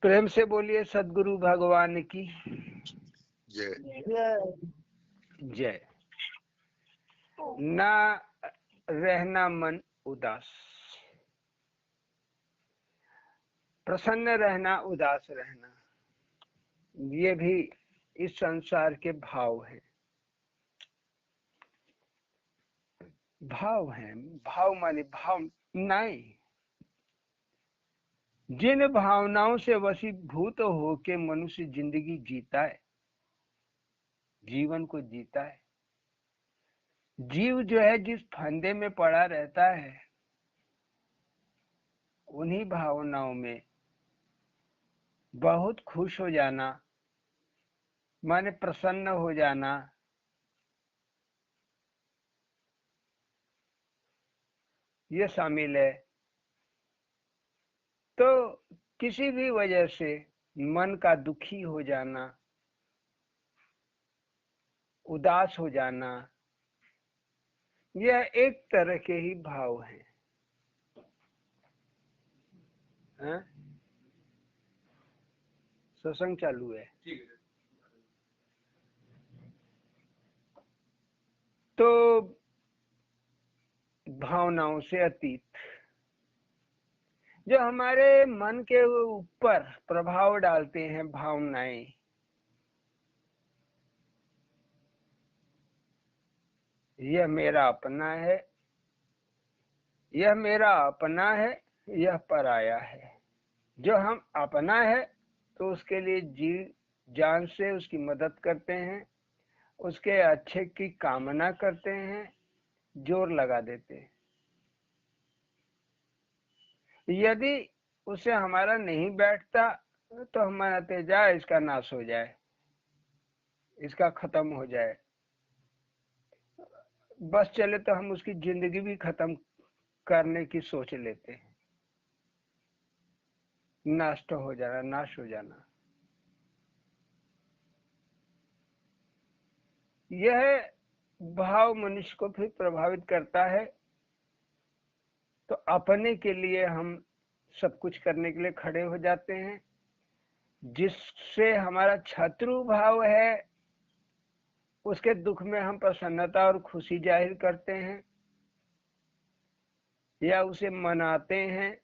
प्रेम से बोलिए सद्गुरु भगवान की जय। जय। ना रहना मन उदास, प्रसन्न रहना, उदास रहना, ये भी इस संसार के भाव हैं। भाव हैं, भाव माने भावनाएं। जिन भावनाओं से वशीभूत होके मनुष्य जिंदगी जीता है, जीवन को जीता है। जीव जो है जिस फंदे में पड़ा रहता है, उन्हीं भावनाओं में बहुत खुश हो जाना माने प्रसन्न हो जाना, ये शामिल है। तो किसी भी वजह से मन का दुखी हो जाना, उदास हो जाना, यह एक तरह के ही भाव हैं। सत्संग चालू है। तो भावनाओं से अतीत जो हमारे मन के ऊपर प्रभाव डालते हैं, भावनाएं, यह मेरा अपना है, यह मेरा अपना है, यह पराया है। जो हम अपना है तो उसके लिए जी जान से उसकी मदद करते हैं, उसके अच्छे की कामना करते हैं, जोर लगा देते हैं। यदि उसे हमारा नहीं बैठता तो हम मनाते जाए, इसका नाश हो जाए, इसका खत्म हो जाए, बस चले तो हम उसकी जिंदगी भी खत्म करने की सोच लेते हैं। नष्ट हो जाना, नाश हो जाना, यह भाव मनुष्य को फिर प्रभावित करता है। तो अपने के लिए हम सब कुछ करने के लिए खड़े हो जाते हैं। जिससे हमारा शत्रु भाव है, उसके दुख में हम प्रसन्नता और खुशी जाहिर करते हैं या उसे मनाते हैं।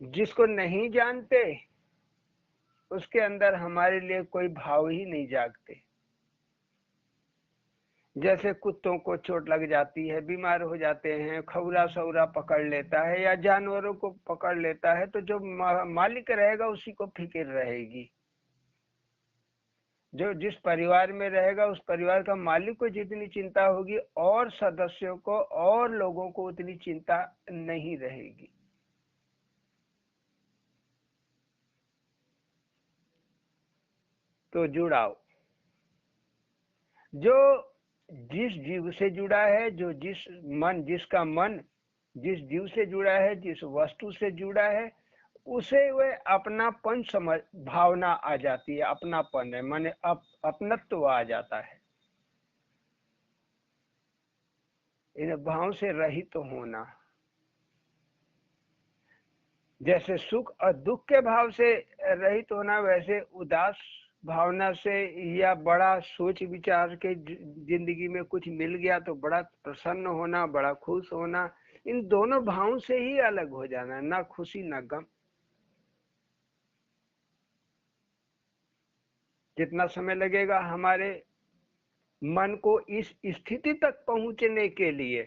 जिसको नहीं जानते उसके अंदर हमारे लिए कोई भाव ही नहीं जागते। जैसे कुत्तों को चोट लग जाती है, बीमार हो जाते हैं, खौरा सौरा पकड़ लेता है या जानवरों को पकड़ लेता है, तो जो मालिक रहेगा उसी को फिक्र रहेगी। जो जिस परिवार में रहेगा उस परिवार का मालिक को जितनी चिंता होगी और सदस्यों को और लोगों को उतनी चिंता नहीं रहेगी। तो जुड़ाव जो जिस जीव से जुड़ा है, जो जिसका मन जिस जीव से जुड़ा है, जिस वस्तु से जुड़ा है, उसे वह अपनापन समझ भावना आ जाती है। अपनापन है माने अपनत्व आ जाता है। इन भाव से रहित तो होना, जैसे सुख और दुख के भाव से रहित होना, वैसे उदास भावना से या बड़ा सोच विचार के जिंदगी में कुछ मिल गया तो बड़ा प्रसन्न होना, बड़ा खुश होना, इन दोनों भावों से ही अलग हो जाना, ना खुशी ना गम। कितना समय लगेगा हमारे मन को इस स्थिति तक पहुंचने के लिए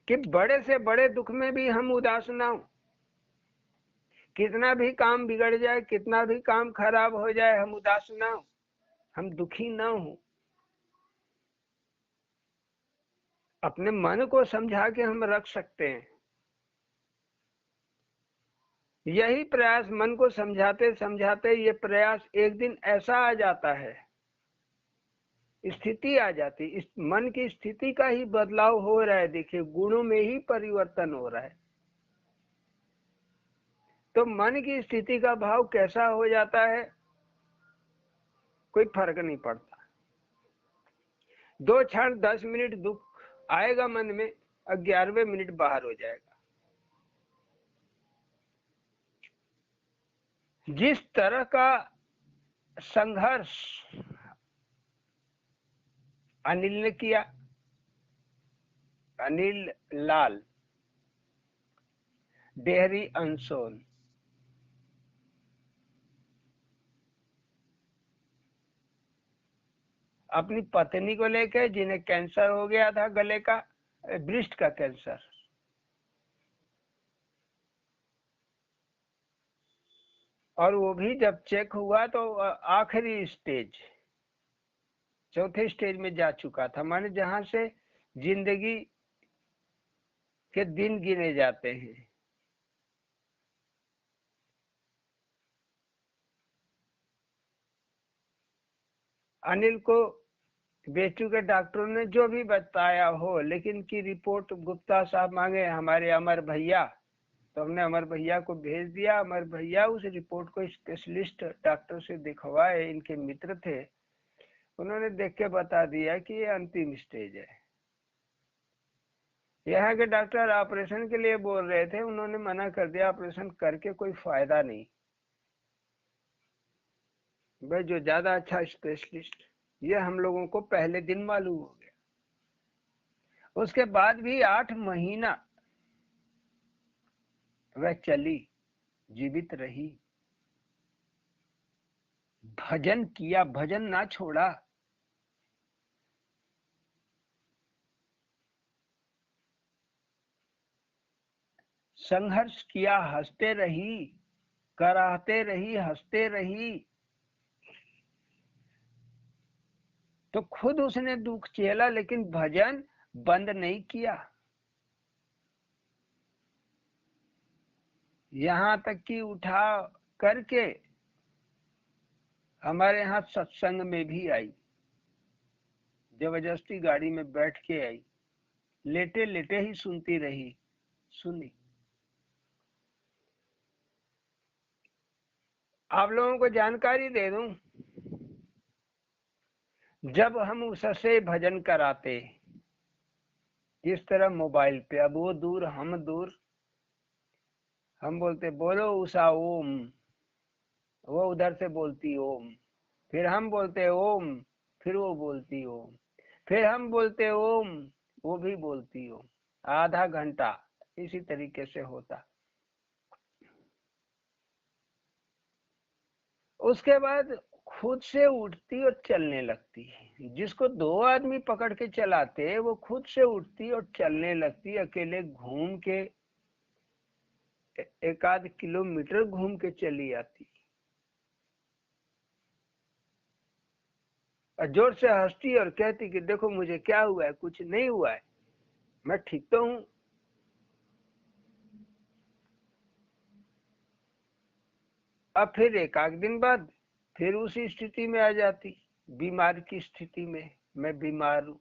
कि बड़े से बड़े दुख में भी हम उदास ना हो, कितना भी काम बिगड़ जाए, कितना भी काम खराब हो जाए, हम उदास ना हो, हम दुखी ना हो। अपने मन को समझा के हम रख सकते हैं। यही प्रयास, मन को समझाते समझाते ये प्रयास एक दिन ऐसा आ जाता है, स्थिति आ जाती, इस मन की स्थिति का ही बदलाव हो रहा है। देखिए, गुणों में ही परिवर्तन हो रहा है। तो मन की स्थिति का भाव कैसा हो जाता है, कोई फर्क नहीं पड़ता। 2 क्षण 10 मिनट दुख आएगा मन में, 11वें मिनट बाहर हो जाएगा। जिस तरह का संघर्ष अनिल ने किया, अनिल लाल डेहरी अंसोल, अपनी पत्नी को लेकर, जिन्हें कैंसर हो गया था गले का, ब्रेस्ट का कैंसर, और वो भी जब चेक हुआ तो आखिरी स्टेज, चौथे स्टेज में जा चुका था, माने जहां से जिंदगी के दिन गिने जाते हैं। अनिल को बेचू के डॉक्टरों ने जो भी बताया हो, लेकिन की रिपोर्ट गुप्ता साहब मांगे हमारे अमर भैया, तो हमने अमर भैया को भेज दिया। अमर भैया उस रिपोर्ट को स्पेशलिस्ट डॉक्टर से दिखवाए, इनके मित्र थे, उन्होंने देख के बता दिया कि ये अंतिम स्टेज है। यहाँ के डॉक्टर ऑपरेशन के लिए बोल रहे थे, उन्होंने मना कर दिया, ऑपरेशन करके कोई फायदा नहीं। भाई जो ज्यादा अच्छा स्पेशलिस्ट, ये हम लोगों को पहले दिन मालूम हो गया। उसके बाद भी 8 महीना वह चली, जीवित रही, भजन किया, भजन ना छोड़ा। संघर्ष किया, हंसते रही, कराहते रही, हंसते रही, तो खुद उसने दुख झेला, लेकिन भजन बंद नहीं किया। यहाँ तक कि उठा करके हमारे यहाँ सत्संग में भी आई, जबरदस्ती गाड़ी में बैठ के आई, लेटे लेटे ही सुनती रही, सुनी। आप लोगों को जानकारी दे दूं, जब हम उससे भजन कराते इस तरह मोबाइल पे, अब वो दूर हम दूर, हम बोलते बोलो उषा ओम, वो उधर से बोलती ओम, फिर हम बोलते ओम, फिर वो बोलती ओम, फिर हम बोलते ओम, वो भी बोलती ओम। आधा घंटा इसी तरीके से होता। उसके बाद खुद से उठती और चलने लगती है। जिसको 2 आदमी पकड़ के चलाते, वो खुद से उठती और चलने लगती, अकेले घूम के 1 आध किलोमीटर घूम के चली आती, और जोर से हंसती और कहती कि देखो मुझे क्या हुआ है, कुछ नहीं हुआ है, मैं ठीक तो हूं। अब फिर 1 आध दिन बाद फिर उसी स्थिति में आ जाती, बीमार की स्थिति में, मैं बीमार हूं।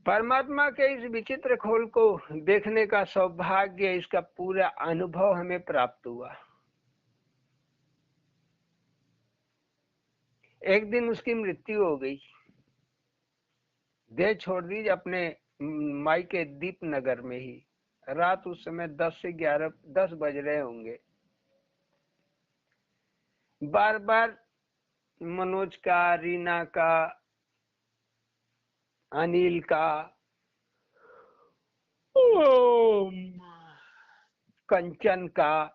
परमात्मा के इस विचित्र खोल को देखने का सौभाग्य, इसका पूरा अनुभव हमें प्राप्त हुआ। एक दिन उसकी मृत्यु हो गई, देह छोड़ दी अपने मायके दीपनगर में ही। रात उस समय 10 से 11, 10 बज रहे होंगे। बार बार मनोज का, रीना का, अनिल का, कंचन का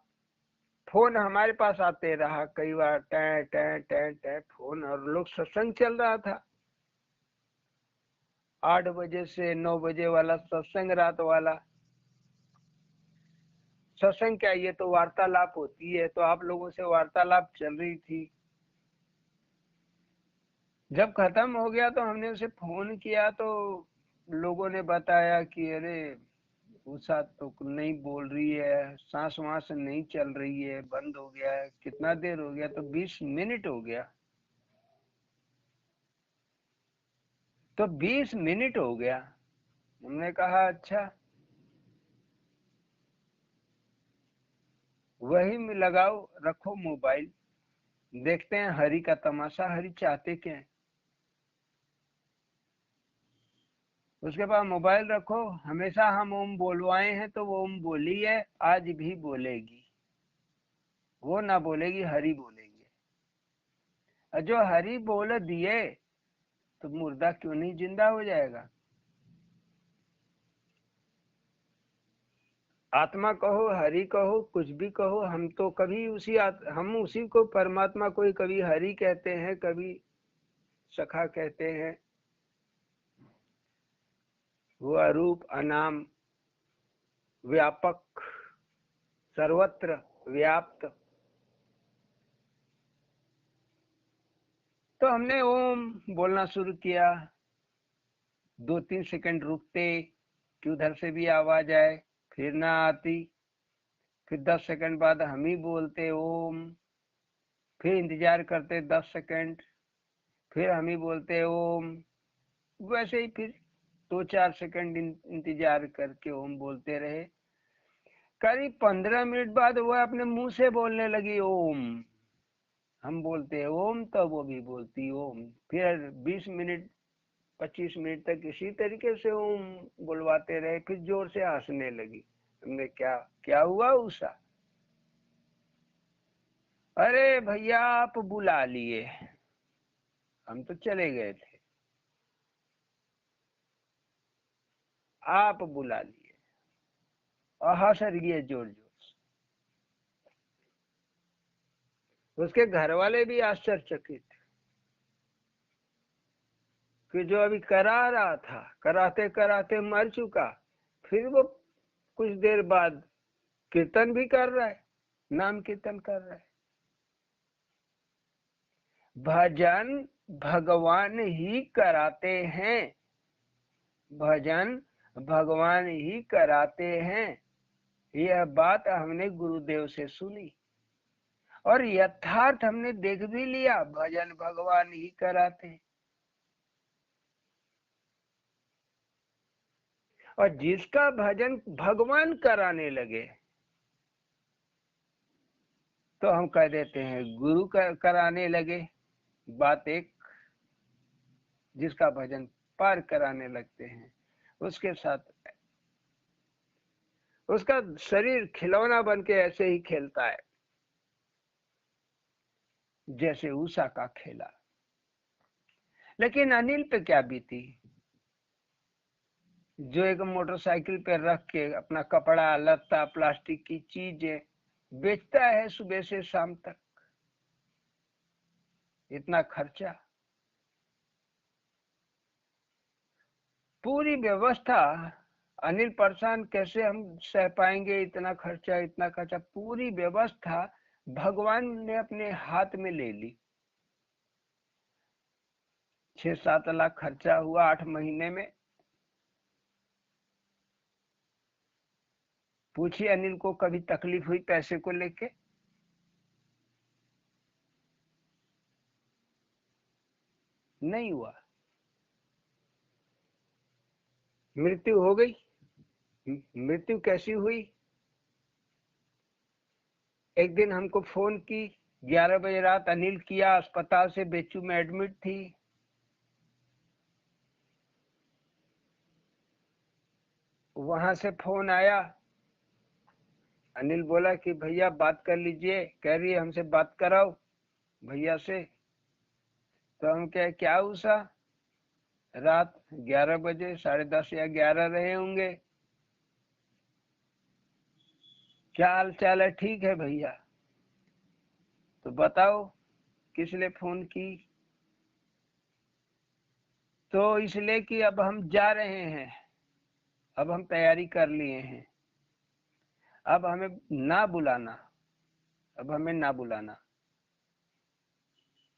फोन हमारे पास आते रहा कई बार, टै टै टै टै फोन, और लोग सत्संग चल रहा था, 8 बजे से 9 बजे वाला सत्संग, रात वाला सत्संग। क्या, ये तो वार्तालाप होती है, तो आप लोगों से वार्तालाप चल रही थी। जब खत्म हो गया तो हमने उसे फोन किया, तो लोगों ने बताया कि अरे उषा तो नहीं बोल रही है, सांस वास नहीं चल रही है, बंद हो गया है। कितना देर हो गया? तो 20 मिनट हो गया। तो 20 मिनट हो गया। हमने कहा अच्छा, वही में लगाओ, रखो मोबाइल, देखते हैं हरि का तमाशा, हरि चाहते क्या है। उसके पास मोबाइल रखो, हमेशा हम ओम बोलवाए हैं तो वो ओम बोली है, आज भी बोलेगी। वो ना बोलेगी, हरि बोलेगी। और जो हरि बोल दिए तो मुर्दा क्यों नहीं जिंदा हो जाएगा। आत्मा कहो, हरि कहो, कुछ भी कहो, हम तो कभी हम उसी को, परमात्मा को ही कभी हरि कहते हैं, कभी सखा कहते हैं। वो अरूप, अनाम, व्यापक, सर्वत्र व्याप्त। तो हमने ओम बोलना शुरू किया, 2-3 सेकंड रुकते कि उधर से भी आवाज आए, फिर ना आती, फिर 10 सेकंड बाद हम ही बोलते ओम, फिर इंतजार करते 10 सेकंड, फिर हम ही बोलते ओम। वैसे ही फिर 2-4 सेकंड इंतजार करके ओम बोलते रहे। करीब 15 मिनट बाद वो अपने मुंह से बोलने लगी ओम। हम बोलते ओम तो वो भी बोलती ओम। फिर 20 मिनट 25 मिनट तक इसी तरीके से ओम बुलवाते रहे, फिर जोर से हंसने लगी। हमने क्या क्या हुआ उषा? अरे भैया आप बुला लिए, हम तो चले गए थे, आप बुला लिए। और हंस रही है जोर जोर से। उसके घर वाले भी आश्चर्यचकित कि जो अभी करा रहा था, कराते कराते मर चुका, फिर वो कुछ देर बाद कीर्तन भी कर रहा है, नाम कीर्तन कर रहा है। भजन भगवान ही कराते हैं, भजन भगवान ही कराते हैं। यह बात हमने गुरुदेव से सुनी और यथार्थ हमने देख भी लिया, भजन भगवान ही कराते हैं। और जिसका भजन भगवान कराने लगे तो हम कह देते हैं गुरु कराने लगे। बात एक, जिसका भजन पार कराने लगते हैं उसके साथ उसका शरीर खिलौना बन के ऐसे ही खेलता है जैसे उषा का खेला। लेकिन अनिल पे क्या बीती, जो एक मोटरसाइकिल पे रख के अपना कपड़ा लत्ता प्लास्टिक की चीजें बेचता है सुबह से शाम तक, इतना खर्चा, पूरी व्यवस्था। अनिल परेशान, कैसे हम सह पाएंगे इतना खर्चा, इतना खर्चा। पूरी व्यवस्था भगवान ने अपने हाथ में ले ली। 6-7 लाख खर्चा हुआ 8 महीने में। पूछिए अनिल को कभी तकलीफ हुई पैसे को लेके? नहीं हुआ। मृत्यु हो गई। मृत्यु कैसी हुई? एक दिन हमको फोन की, 11 बजे रात अनिल किया, अस्पताल से बेचू में एडमिट थी। वहां से फोन आया, अनिल बोला कि भैया बात कर लीजिए, कह रही है हमसे बात कराओ भैया से। तो हम कहे क्या उषा? रात 11 बजे, 10:30 या 11 रहे होंगे, क्या हाल चाल है? ठीक है भैया। तो बताओ किस लिए फोन की? तो इसलिए कि अब हम जा रहे हैं, अब हम तैयारी कर लिए हैं, अब हमें ना बुलाना, अब हमें ना बुलाना,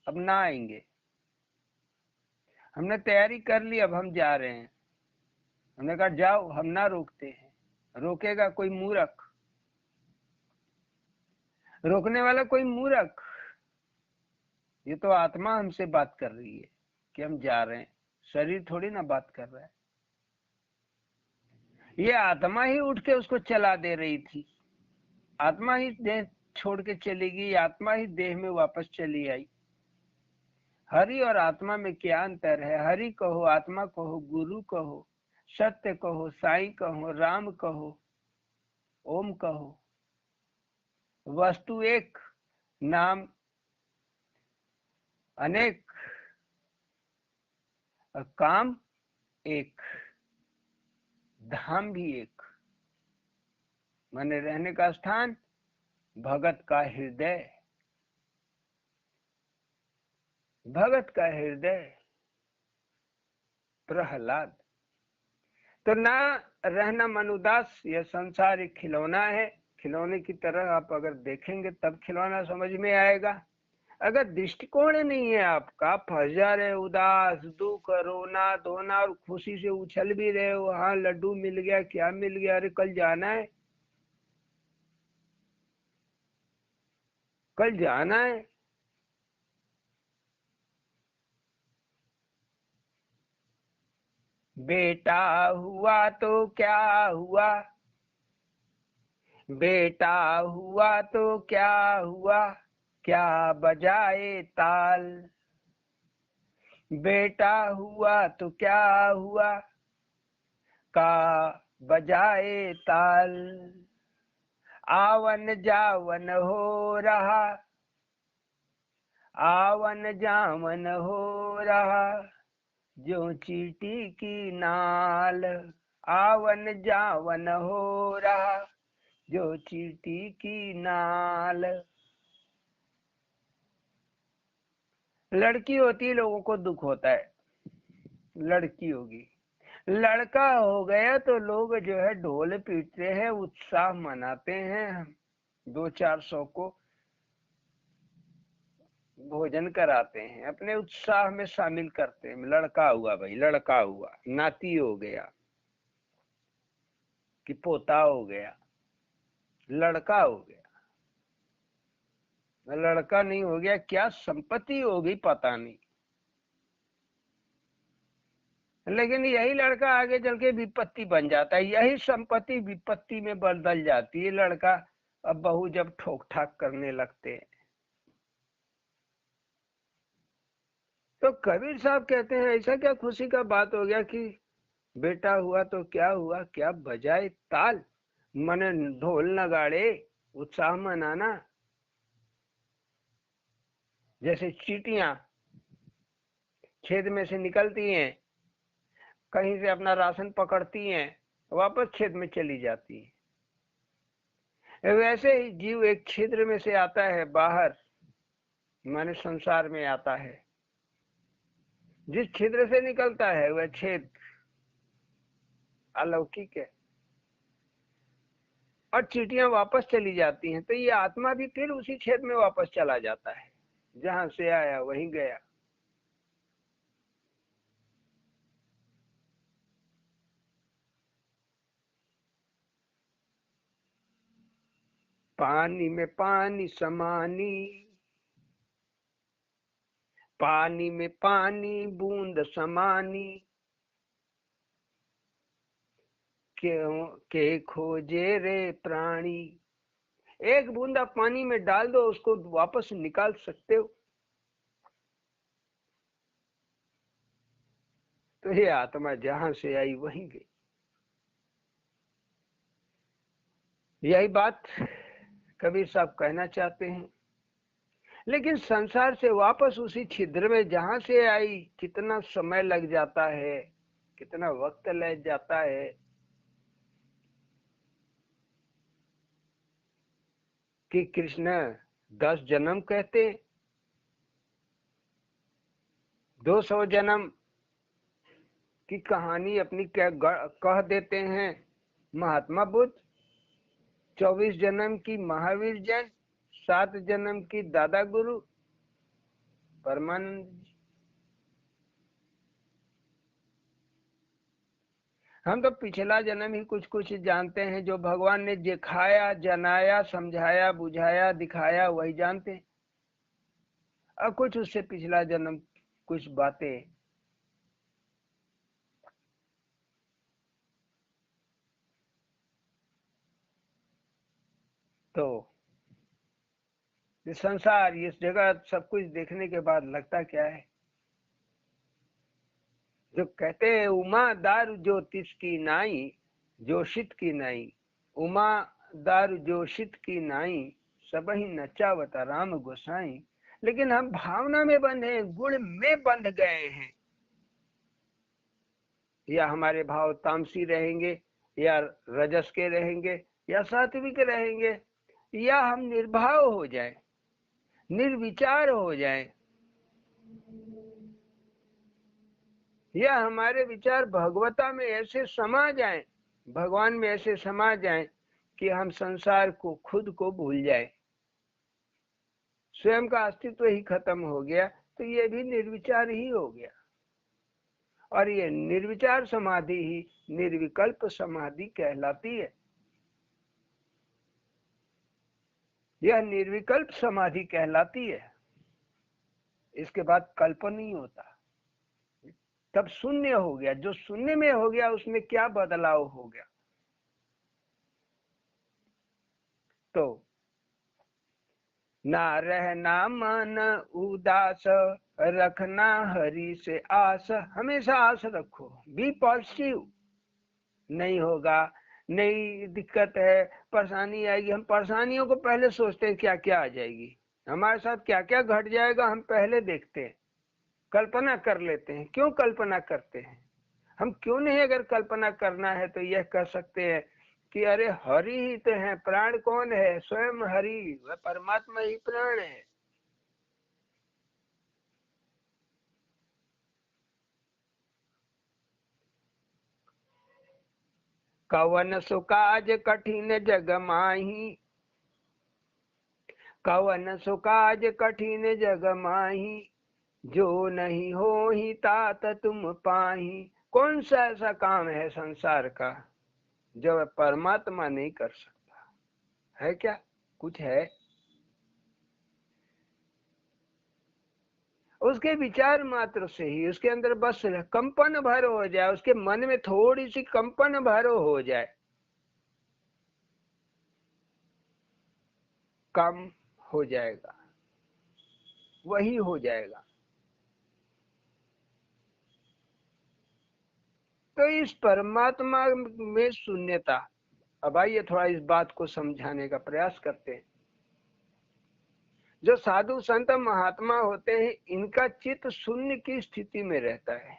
अब ना आएंगे, हमने तैयारी कर ली, अब हम जा रहे हैं। हमने कहा जाओ, हम ना रोकते हैं। रोकेगा कोई मूर्ख, रोकने वाला कोई मूर्ख। ये तो आत्मा हमसे बात कर रही है कि हम जा रहे हैं, शरीर थोड़ी ना बात कर रहा है। ये आत्मा ही उठ के उसको चला दे रही थी, आत्मा ही देह छोड़ के चली गई, आत्मा ही देह में वापस चली आई। हरि और आत्मा में क्या अंतर है? हरि कहो, आत्मा कहो, गुरु कहो, सत्य कहो, साईं कहो, राम कहो, ओम कहो, वस्तु एक, नाम अनेक, काम एक, धाम भी एक, माने रहने का स्थान भगत का हृदय, भगत का हृदय प्रहलाद। तो ना रहना मन उदास, यह संसार एक खिलौना है, खिलौने की तरह आप अगर देखेंगे तब खिलौना समझ में आएगा। अगर दृष्टिकोण नहीं है आपका, फंस जा रहे उदास, दुख, रोना धोना और खुशी से उछल भी रहे हो, हाँ लड्डू मिल गया, क्या मिल गया, अरे कल जाना है, कल जाना है। बेटा हुआ तो क्या हुआ, बेटा हुआ तो क्या हुआ, क्या बजाए ताल, बेटा हुआ तो क्या हुआ, का बजाए ताल, आवन जावन हो रहा, आवन जावन हो रहा, जो चींटी की नाल, आवन जावन हो रहा, जो चींटी की नाल। लड़की होती लोगों को दुख होता है, लड़की होगी, लड़का हो गया तो लोग जो है ढोल पीटते हैं, उत्साह मनाते हैं, 200-400 को भोजन कराते हैं, अपने उत्साह में शामिल करते हैं। लड़का हुआ भाई, लड़का हुआ, नाती हो गया कि पोता हो गया, लड़का हो गया, लड़का नहीं हो गया क्या संपत्ति हो गई पता नहीं। लेकिन यही लड़का आगे चल के विपत्ति बन जाता है, यही संपत्ति विपत्ति में बदल जाती है। लड़का अब बहू जब ठोक ठाक करने लगते हैं, तो कबीर साहब कहते हैं ऐसा क्या खुशी का बात हो गया कि बेटा हुआ तो क्या हुआ, क्या बजाए ताल, मने ढोल नगाड़े, उत्साह मनाना। जैसे चींटियां छेद में से निकलती हैं, कहीं से अपना राशन पकड़ती हैं, वापस छेद में चली जाती है, वैसे ही जीव एक छिद्र में से आता है बाहर, माने संसार में आता है, जिस छिद्र से निकलता है वह छेद अलौकिक है, और चींटियां वापस चली जाती हैं, तो ये आत्मा भी फिर उसी छेद में वापस चला जाता है, जहां से आया वहीं गया। पानी में पानी समानी, पानी में पानी बूंद समानी, क्यों के खोजे रे प्राणी। एक बूंदा पानी में डाल दो, उसको वापस निकाल सकते हो। तो ये आत्मा जहां से आई वहीं गई। यही बात कबीर साहब कहना चाहते हैं। लेकिन संसार से वापस उसी छिद्र में जहां से आई कितना समय लग जाता है, कितना वक्त लग जाता है। कि कृष्ण 10 जन्म कहते, 200 जन्म की कहानी अपनी कह देते हैं महात्मा बुद्ध, 24 जन्म की महावीर जैन, 7 जन्म की दादा गुरु परमानंद। हम तो पिछला जन्म ही कुछ कुछ जानते हैं, जो भगवान ने दिखाया, जनाया, समझाया, बुझाया, दिखाया, वही जानते हैं। अब कुछ उससे पिछला जन्म कुछ बातें। तो ये संसार, इस जगह सब कुछ देखने के बाद लगता क्या है, जो कहते हैं उमा दार ज्योतिष की नाई, जोशित की नाई, उमा दार जोशित की नाई, सब ही नचावता राम गोसाई। लेकिन हम भावना में बंधे, गुण में बंध गए हैं। या हमारे भाव तामसी रहेंगे, या रजस के रहेंगे, या सात्विक रहेंगे, या हम निर्भाव हो जाए, निर्विचार हो जाए, या हमारे विचार भगवता में ऐसे समा जाएं, भगवान में ऐसे समा जाएं कि हम संसार को, खुद को भूल जाए, स्वयं का अस्तित्व ही खत्म हो गया, तो ये भी निर्विचार ही हो गया। और ये निर्विचार समाधि ही निर्विकल्प समाधि कहलाती है। यह निर्विकल्प समाधि कहलाती है। इसके बाद कल्प नहीं होता, तब शून्य हो गया। जो शून्य में हो गया उसमें क्या बदलाव हो गया? तो ना रहना मन उदास, रखना हरि से आस। हमेशा आस रखो, बी पॉजिटिव। नहीं होगा, नई दिक्कत है, परेशानी आएगी, हम परेशानियों को पहले सोचते हैं क्या क्या आ जाएगी, हमारे साथ क्या क्या घट जाएगा हम पहले देखते हैं, कल्पना कर लेते हैं। क्यों कल्पना करते हैं? हम क्यों नहीं, अगर कल्पना करना है तो यह कर सकते हैं कि अरे हरि ही तो है, प्राण कौन है? स्वयं हरि, वह परमात्मा ही प्राण है। कवन सुकाज कठिन जग माही, कवन सुकाज कठिन जग माही, जो नहीं हो ही तात तुम पाही। कौन सा ऐसा काम है संसार का जो परमात्मा नहीं कर सकता? है क्या? कुछ है? उसके विचार मात्र से ही, उसके अंदर बस कंपन भर हो जाए, उसके मन में थोड़ी सी कंपन भर हो जाए, कम हो जाएगा, वही हो जाएगा। तो इस परमात्मा में शून्यता, अब आइए थोड़ा इस बात को समझाने का प्रयास करते हैं। जो साधु संत महात्मा होते हैं, इनका चित्त शून्य की स्थिति में रहता है,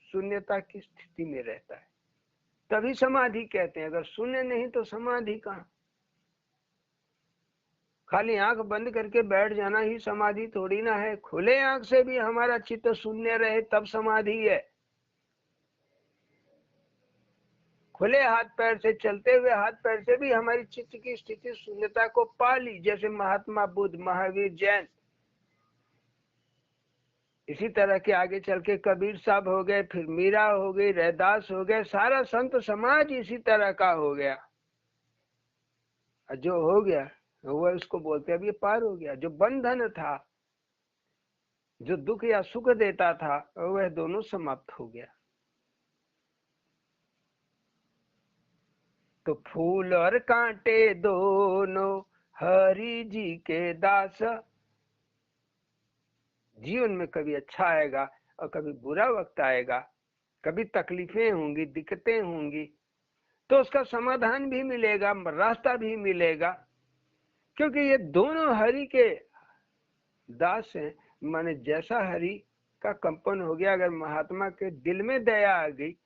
शून्यता की स्थिति में रहता है, तभी समाधि कहते हैं। अगर शून्य नहीं तो समाधि कहाँ? खाली आंख बंद करके बैठ जाना ही समाधि थोड़ी ना है। खुले आंख से भी हमारा चित्त शून्य रहे तब समाधि है। खुले हाथ पैर से, चलते हुए हाथ पैर से भी हमारी चित्त की स्थिति शून्यता को पा ली, जैसे महात्मा बुद्ध, महावीर, जैन। इसी तरह के आगे चल के कबीर साहब हो गए, फिर मीरा हो गई, रैदास हो गए, सारा संत समाज इसी तरह का हो गया। जो हो गया वो उसको बोलते अब ये पार हो गया। जो बंधन था, जो दुख या सुख देता था, वह दोनों समाप्त हो गया। तो फूल और कांटे दोनों हरि जी के दास। जीवन में कभी अच्छा आएगा और कभी बुरा वक्त आएगा, कभी तकलीफें होंगी, दिक्कतें होंगी, तो उसका समाधान भी मिलेगा, रास्ता भी मिलेगा, क्योंकि ये दोनों हरि के दास हैं। माने जैसा हरि का कंपन हो गया, अगर महात्मा के दिल में दया आ गई,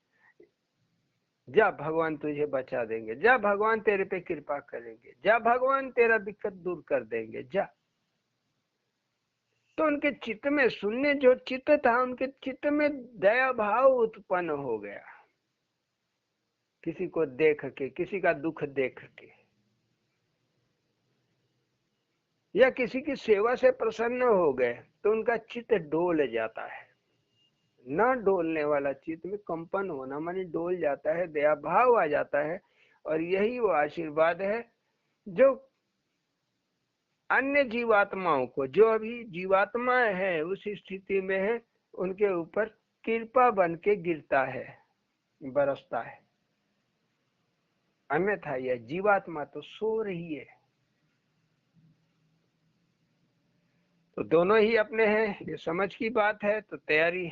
जा भगवान तुझे बचा देंगे, जा भगवान तेरे पे कृपा करेंगे, जा भगवान तेरा दिक्कत दूर कर देंगे, जा। तो उनके चित्त में, शून्य जो चित्त था, उनके चित्त में दया भाव उत्पन्न हो गया। किसी को देख के, किसी का दुख देख के, या किसी की सेवा से प्रसन्न हो गए, तो उनका चित्त डोल जाता है। न डोलने वाला चित्त में कंपन होना माने डोल जाता है, दया भाव आ जाता है। और यही वो आशीर्वाद है जो अन्य जीवात्माओं को, जो अभी जीवात्मा है उस स्थिति में है, उनके ऊपर कृपा बन के गिरता है, बरसता है। अन्यथा यह जीवात्मा तो सो रही है। तो दोनों ही अपने हैं, ये समझ की बात है। तो तैयारी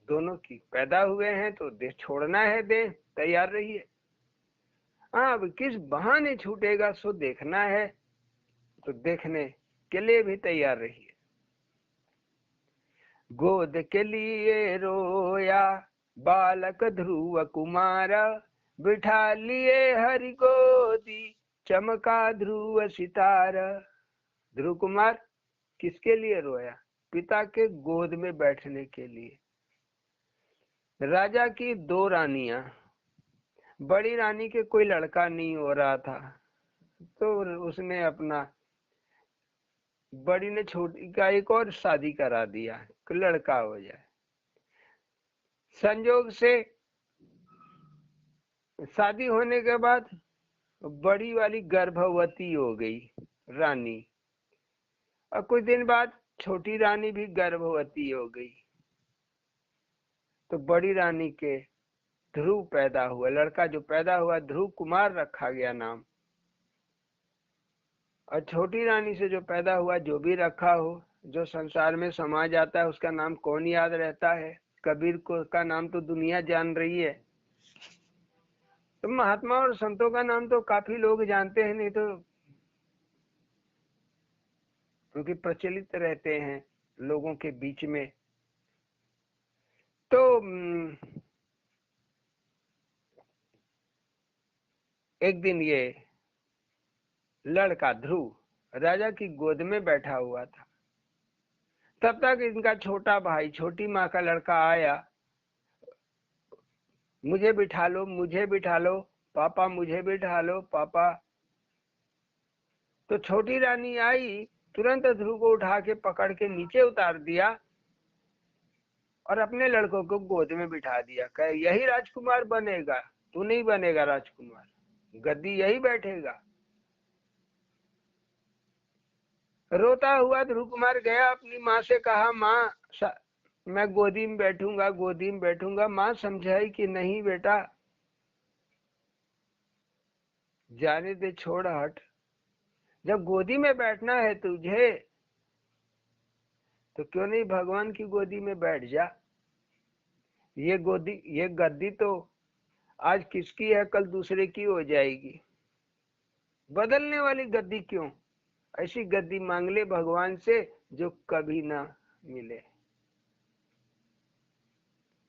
दोनों की पैदा हुए हैं तो देह छोड़ना है, देह तैयार रहिए। हाँ, अब किस बहाने छूटेगा सो देखना है, तो देखने के लिए भी तैयार रहिए। गोद के लिए रोया बालक ध्रुव कुमार, बिठा लिए हरि गोदी चमका ध्रुव सितारा। ध्रुव कुमार किसके लिए रोया? पिता के गोद में बैठने के लिए। राजा की दो रानियां, बड़ी रानी के कोई लड़का नहीं हो रहा था, तो उसने अपना बड़ी ने छोटी का एक और शादी करा दिया कि लड़का हो जाए। संजोग से शादी होने के बाद बड़ी वाली गर्भवती हो गई रानी, और कुछ दिन बाद छोटी रानी भी गर्भवती हो गई। तो बड़ी रानी के ध्रुव पैदा हुआ, लड़का जो पैदा हुआ ध्रुव कुमार रखा गया नाम। और छोटी रानी से जो पैदा हुआ, जो भी रखा हो, जो संसार में समा जाता है उसका नाम कौन याद रहता है? कबीर को का नाम तो दुनिया जान रही है, तो महात्मा और संतों का नाम तो काफी लोग जानते हैं, नहीं तो क्योंकि प्रचलित रहते हैं लोगों के बीच में। तो एक दिन ये लड़का ध्रुव राजा की गोद में बैठा हुआ था। तब तक इनका छोटा भाई, छोटी माँ का लड़का आया, मुझे बिठा लो, मुझे बिठा लो पापा, मुझे बिठा लो पापा। तो छोटी रानी आई, तुरंत ध्रुव को उठा के पकड़ के नीचे उतार दिया और अपने लड़कों को गोद में बिठा दिया। कहे यही राजकुमार बनेगा, तू नहीं बनेगा राजकुमार, गद्दी यही बैठेगा। रोता हुआ ध्रुव कुमार गया, अपनी माँ से कहा, माँ मैं गोदी में बैठूंगा, गोदी में बैठूंगा। माँ समझाई कि नहीं बेटा, जाने दे, छोड़, हट। जब गोदी में बैठना है तुझे तो क्यों नहीं भगवान की गोदी में बैठ जा। ये गोदी, ये गद्दी तो आज किसकी है कल दूसरे की हो जाएगी, बदलने वाली गद्दी क्यों? ऐसी गद्दी मांग ले भगवान से जो कभी ना मिले।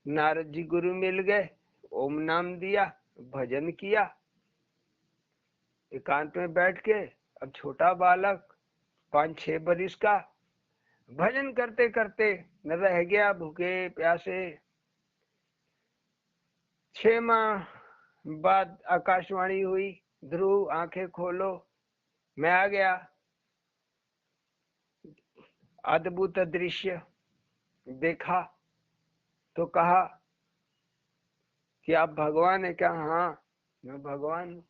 नारद जी गुरु मिल गए, ओम नाम दिया, भजन किया, एकांत में बैठ के। अब छोटा बालक 5-6 बरिस का, भजन करते करते न रह गया भूखे प्यासे। 6 माह बाद आकाशवाणी हुई, ध्रुव आंखें खोलो, मैं आ गया। अद्भुत दृश्य देखा तो कहा कि आप भगवान है क्या? हाँ मैं भगवान हूँ।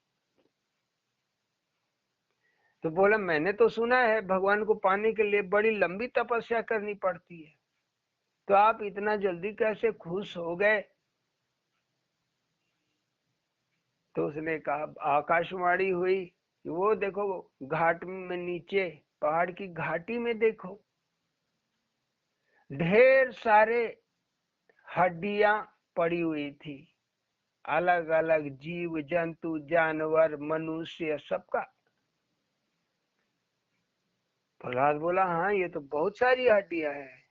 तो बोला, मैंने तो सुना है भगवान को पाने के लिए बड़ी लंबी तपस्या करनी पड़ती है, तो आप इतना जल्दी कैसे खुश हो गए? तो उसने कहा, आकाशवाणी हुई, वो देखो घाट में, नीचे पहाड़ की घाटी में देखो, ढेर सारे हड्डियां पड़ी हुई थी, अलग अलग जीव जंतु जानवर मनुष्य सबका। प्रहलाद बोला, हाँ ये तो बहुत सारी हड्डियां हैं।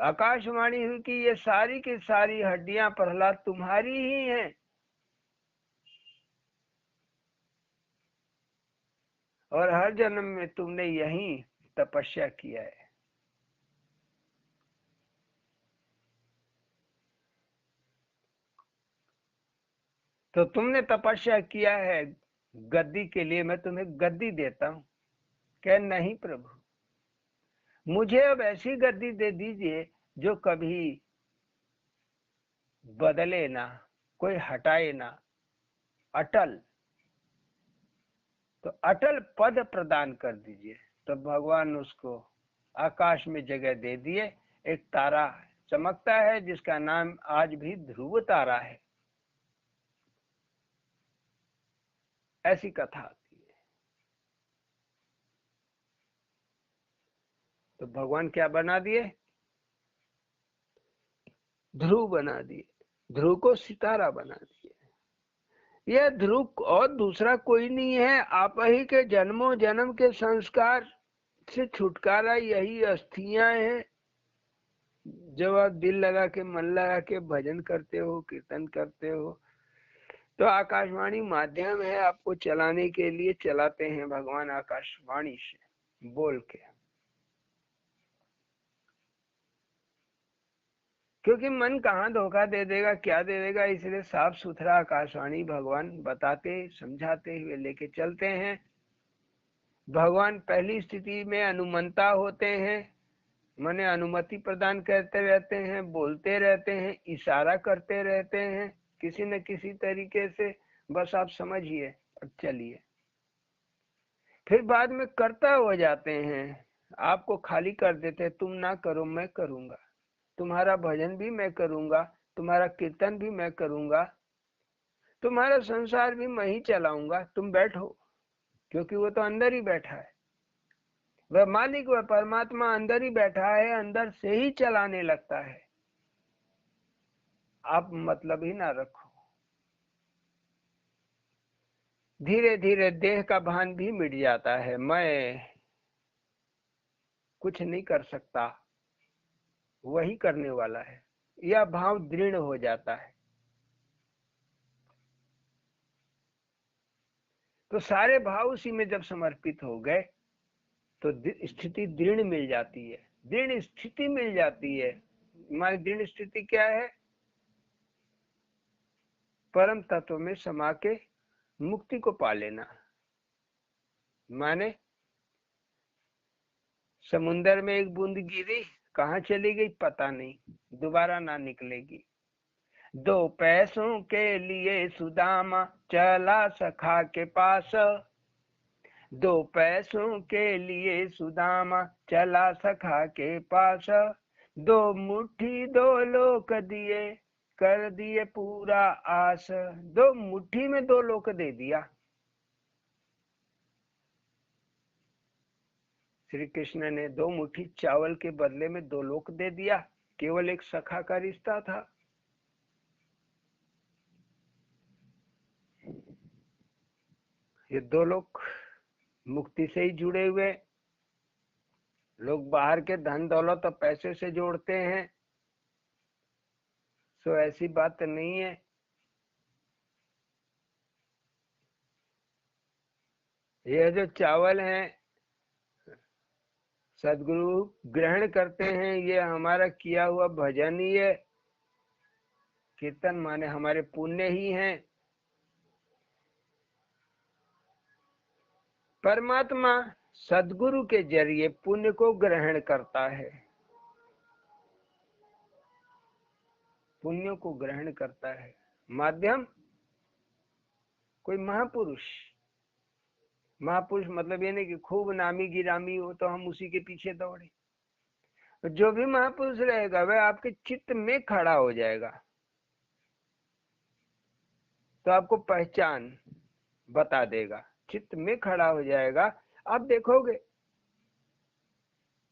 आकाशवाणी हुई कि ये सारी की सारी हड्डियां प्रहलाद तुम्हारी ही हैं, और हर जन्म में तुमने यही तपस्या किया है। तो तुमने तपस्या किया है गद्दी के लिए, मैं तुम्हें गद्दी देता हूँ। कह, नहीं प्रभु, मुझे अब ऐसी गद्दी दे दीजिए जो कभी बदले ना, कोई हटाए ना, अटल। तो अटल पद प्रदान कर दीजिए। तो भगवान उसको आकाश में जगह दे दिए। एक तारा चमकता है जिसका नाम आज भी ध्रुव तारा है। ऐसी कथा आती है। तो भगवान क्या बना दिए? ध्रुव बना दिए, ध्रुव को सितारा बना दिए। यह ध्रुव और दूसरा कोई नहीं है, आप ही के जन्मों जन्म के संस्कार से छुटकारा यही अस्थियां हैं। जब आप दिल लगा के मन लगा के भजन करते हो, कीर्तन करते हो, तो आकाशवाणी माध्यम है आपको चलाने के लिए, चलाते हैं भगवान आकाशवाणी से बोल के। क्योंकि मन कहाँ धोखा दे देगा, क्या दे देगा, इसलिए साफ सुथरा आकाशवाणी भगवान बताते समझाते हुए लेके चलते हैं। भगवान पहली स्थिति में अनुमंता होते हैं, माने अनुमति प्रदान करते रहते हैं, बोलते रहते हैं, इशारा करते रहते हैं किसी न किसी तरीके से, बस आप समझिए और चलिए। फिर बाद में कर्ता हो जाते हैं, आपको खाली कर देते हैं, तुम ना करो मैं करूंगा, तुम्हारा भजन भी मैं करूंगा, तुम्हारा कीर्तन भी मैं करूंगा, तुम्हारा संसार भी मैं ही चलाऊंगा, तुम बैठो। क्योंकि वो तो अंदर ही बैठा है, वह मालिक, वह परमात्मा अंदर ही बैठा है, अंदर से ही चलाने लगता है। आप मतलब ही ना रखो। धीरे धीरे देह का भान भी मिट जाता है, मैं कुछ नहीं कर सकता, वही करने वाला है, यह भाव दृढ़ हो जाता है। तो सारे भाव उसी में जब समर्पित हो गए तो स्थिति दृढ़ मिल जाती है, दृढ़ स्थिति मिल जाती है। हमारी दृढ़ स्थिति क्या है? परम तत्व में समा के मुक्ति को पा लेना। माने समुन्दर में एक बूंद गिरी, कहाँ चली गई पता नहीं, दोबारा ना निकलेगी। 2 पैसों के लिए सुदामा चला सखा के पास, 2 पैसों के लिए सुदामा चला सखा के पास, 2 मुट्ठी 2 लोक दिए, कर दिए पूरा आस। 2 मुट्ठी में 2 लोक दे दिया। श्री कृष्ण ने 2 मुट्ठी चावल के बदले में 2 लोक दे दिया। केवल एक सखा का रिश्ता था। ये 2 लोग मुक्ति से ही जुड़े हुए। लोग बाहर के धन दौलत और पैसे से जोड़ते हैं, सो ऐसी बात नहीं है। यह जो चावल है सदगुरु ग्रहण करते हैं, ये हमारा किया हुआ भजन ही है। कीर्तन माने हमारे पुण्य ही हैं। परमात्मा सदगुरु के जरिए पुण्य को ग्रहण करता है, पुण्यों को ग्रहण करता है। माध्यम कोई महापुरुष, महापुरुष मतलब ये नहीं कि खूब नामी गिरामी हो तो हम उसी के पीछे दौड़े। जो भी महापुरुष रहेगा वह आपके चित्त में खड़ा हो जाएगा, तो आपको पहचान बता देगा, चित्त में खड़ा हो जाएगा। आप देखोगे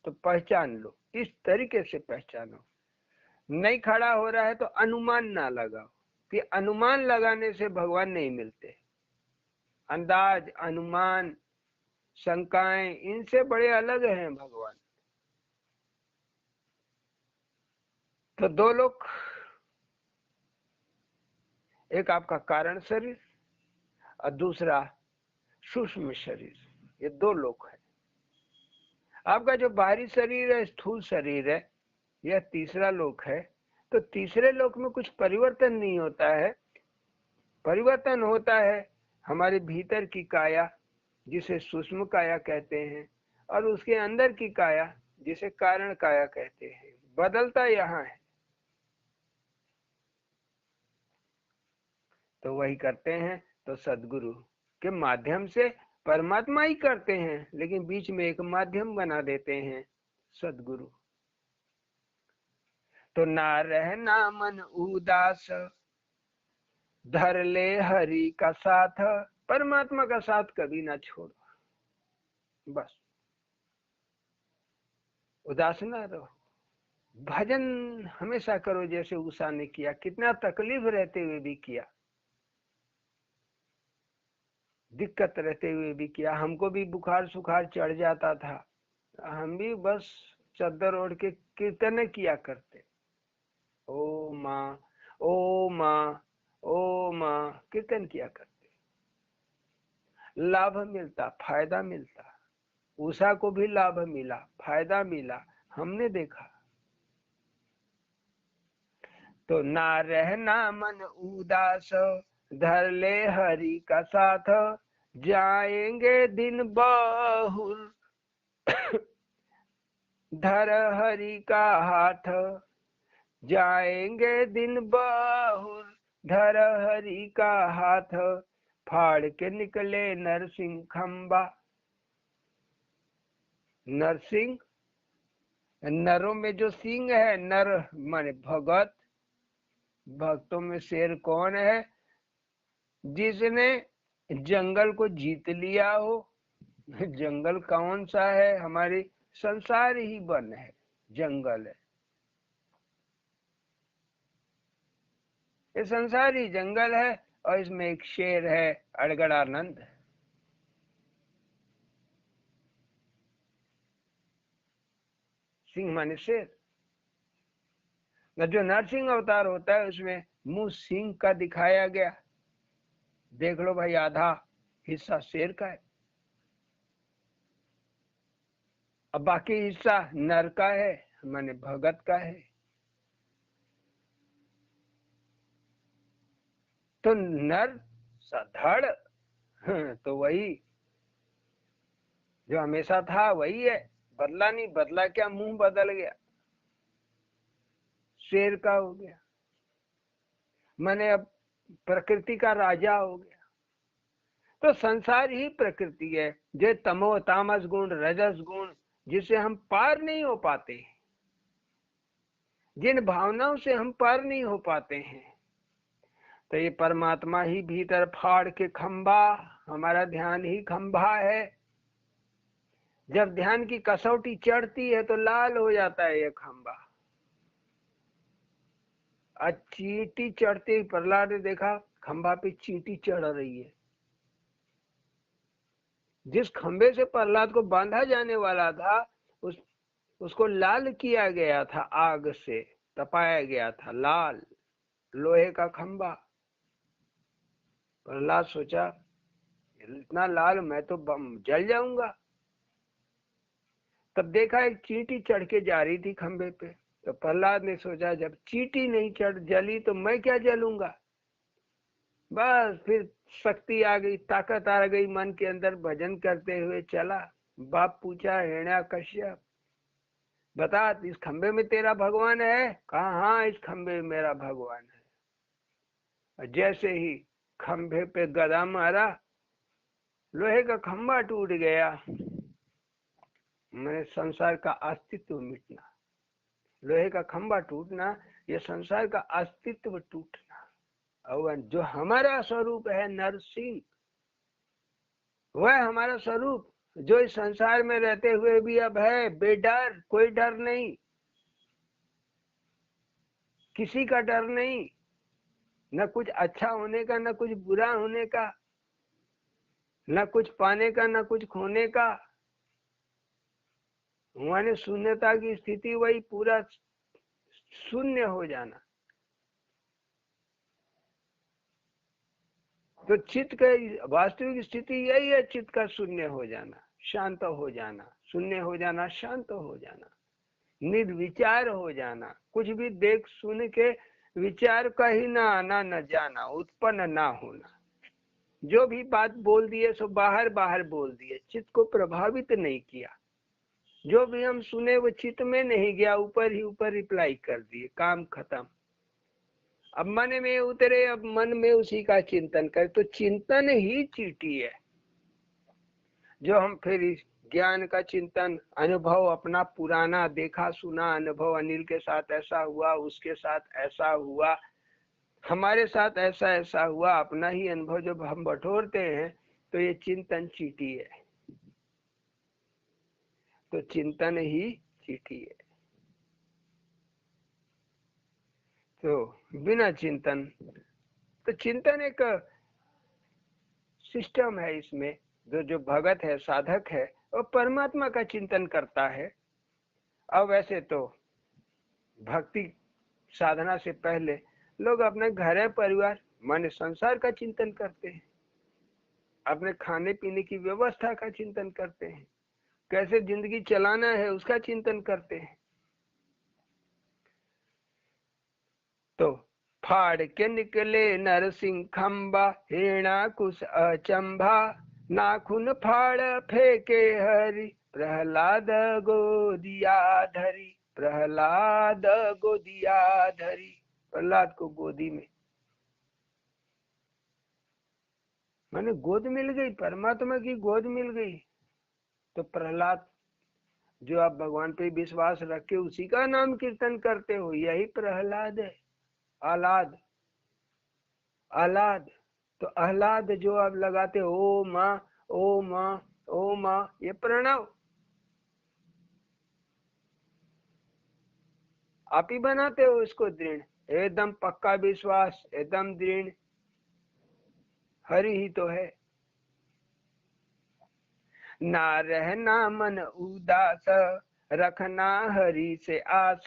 तो पहचान लो, इस तरीके से पहचानो। नहीं खड़ा हो रहा है तो अनुमान ना लगाओ, कि अनुमान लगाने से भगवान नहीं मिलते। अंदाज, अनुमान, शंकाएं, इनसे बड़े अलग हैं भगवान। तो 2 लोग, एक आपका कारण शरीर और दूसरा सूक्ष्म शरीर, ये 2 लोग हैं। आपका जो बाहरी शरीर है, स्थूल शरीर है, यह तीसरा लोक है। तो तीसरे लोक में कुछ परिवर्तन नहीं होता है, परिवर्तन होता है हमारे भीतर की काया जिसे सूक्ष्म काया कहते हैं, और उसके अंदर की काया जिसे कारण काया कहते हैं। बदलता यहाँ है। तो वही करते हैं, तो सदगुरु के माध्यम से परमात्मा ही करते हैं, लेकिन बीच में एक माध्यम बना देते हैं सदगुरु। तो ना रहना मन उदास, धर ले हरि का साथ। परमात्मा का साथ कभी ना छोड़ो, बस उदास ना रहो। भजन हमेशा करो जैसे उषा ने किया, कितना तकलीफ रहते हुए भी किया, दिक्कत रहते हुए भी किया। हमको भी बुखार सुखार चढ़ जाता था, हम भी बस चद्दर ओढ़ के कीर्तन किया करते, ओ माँ, ओ माँ, ओ माँ, कीर्तन किया करते। लाभ मिलता, फायदा मिलता, उषा को भी लाभ मिला, फायदा मिला, हमने देखा। तो ना रहना मन उदास, धर ले हरि का साथ, जाएंगे दिन बहुर, धर हरि का हाथ, जाएंगे दिन बहुर, धर हरि का हाथ, फाड़ के निकले नरसिंह खंबा। नरसिंह, नरों में जो सिंह है, नर माने भगत, भक्तों में शेर कौन है? जिसने जंगल को जीत लिया हो। जंगल कौन सा है? हमारी संसार ही वन है, जंगल है, ये संसार ही जंगल है, और इसमें एक शेर है, अड़गड़ानंद। सिंह माने शेर। जो नरसिंह अवतार होता है उसमें मुंह सिंह का दिखाया गया, देख लो भाई, आधा हिस्सा शेर का है, अब बाकी हिस्सा नर का है, माने भगत का है। तो नर सधड़, तो वही जो हमेशा था वही है, बदला नहीं। बदला क्या, मुंह बदल गया, शेर का हो गया, माने अब प्रकृति का राजा हो गया। तो संसार ही प्रकृति है, जो तमो तामस गुण, रजस गुण, जिसे हम पार नहीं हो पाते, जिन भावनाओं से हम पार नहीं हो पाते हैं। तो ये परमात्मा ही भीतर फाड़ के खंभा, हमारा ध्यान ही खंभा है। जब ध्यान की कसौटी चढ़ती है तो लाल हो जाता है ये खंभा। आज चींटी चढ़ते ही प्रहलाद ने देखा खंभा पे चींटी चढ़ रही है। जिस खंभे से प्रहलाद को बांधा जाने वाला था, उसको लाल किया गया था, आग से तपाया गया था, लाल लोहे का खंभा। प्रहलाद सोचा इतना लाल, मैं तो जल जाऊंगा। तब देखा एक चींटी चढ़ के जा रही थी खंभे पे। तो प्रहलाद ने सोचा जब चींटी नहीं चढ़ जली तो मैं क्या जलूंगा। बस फिर शक्ति आ गई, ताकत आ गई मन के अंदर, भजन करते हुए चला। बाप पूछा, हिरण्या कश्यप बता, इस खंबे में तेरा भगवान है? कहा हाँ, इस खंबे में मेरा भगवान है। और जैसे ही खंबे पे गदा मारा, लोहे का खंबा टूट गया। मैंने संसार का अस्तित्व मिटना, लोहे का खंबा टूटना, ये संसार का अस्तित्व टूटना। और जो हमारा स्वरूप है नरसिंह, वह हमारा स्वरूप, जो इस संसार में रहते हुए भी अब है बेडर, कोई डर नहीं, किसी का डर नहीं, न कुछ अच्छा होने का, न कुछ बुरा होने का, न कुछ पाने का, न कुछ खोने का। माने शून्यता की स्थिति, वही पूरा शून्य हो जाना। तो चित्त का वास्तविक स्थिति यही है, चित्त का शून्य हो जाना, शांत हो जाना, शून्य हो जाना, शांत हो जाना, निर्विचार हो जाना, कुछ भी देख सुन के विचार का ही ना आना, न जाना, उत्पन्न ना होना। जो भी बात बोल दिए सो बाहर बाहर बोल दिए, चित्त को प्रभावित नहीं किया। जो भी हम सुने वो चित्त में नहीं गया, ऊपर ही ऊपर रिप्लाई कर दिए, काम खत्म। अब मन में उतरे, अब मन में उसी का चिंतन कर, तो चिंतन ही चींटी है। जो हम फिर इस ज्ञान का चिंतन, अनुभव, अपना पुराना देखा सुना अनुभव, अनिल के साथ ऐसा हुआ, उसके साथ ऐसा हुआ, हमारे साथ ऐसा ऐसा हुआ, अपना ही अनुभव जब हम बटोरते हैं तो ये चिंतन चींटी है। तो चिंतन ही चींटी है। तो बिना चिंतन, तो चिंतन एक सिस्टम है इसमें। जो भगत है, साधक है, वो परमात्मा का चिंतन करता है। अब वैसे तो भक्ति साधना से पहले लोग अपने घर परिवार माने संसार का चिंतन करते हैं, अपने खाने पीने की व्यवस्था का चिंतन करते हैं, कैसे जिंदगी चलाना है उसका चिंतन करते हैं। तो फाड़ के निकले नरसिंह खंबा, हिरणा कुश अचंभा, नाखून फाड़ फेंके हरि, प्रहलाद गोदिया धरी, प्रहलाद गोदिया धरी। प्रहलाद को गोदी में, माने गोद मिल गई, परमात्मा की गोद मिल गई। तो प्रहलाद, जो आप भगवान पे विश्वास रख के उसी का नाम कीर्तन करते हो, यही प्रहलाद है। आह्लाद, आह्लाद, तो आह्लाद जो आप लगाते हो, ओ माँ, ओ माँ, ओ माँ, ये प्रणव आप ही बनाते हो इसको दृढ़, एकदम पक्का विश्वास, एकदम दृढ़। हरि ही तो है। ना रहना मन उदास, रखना हरि से आस,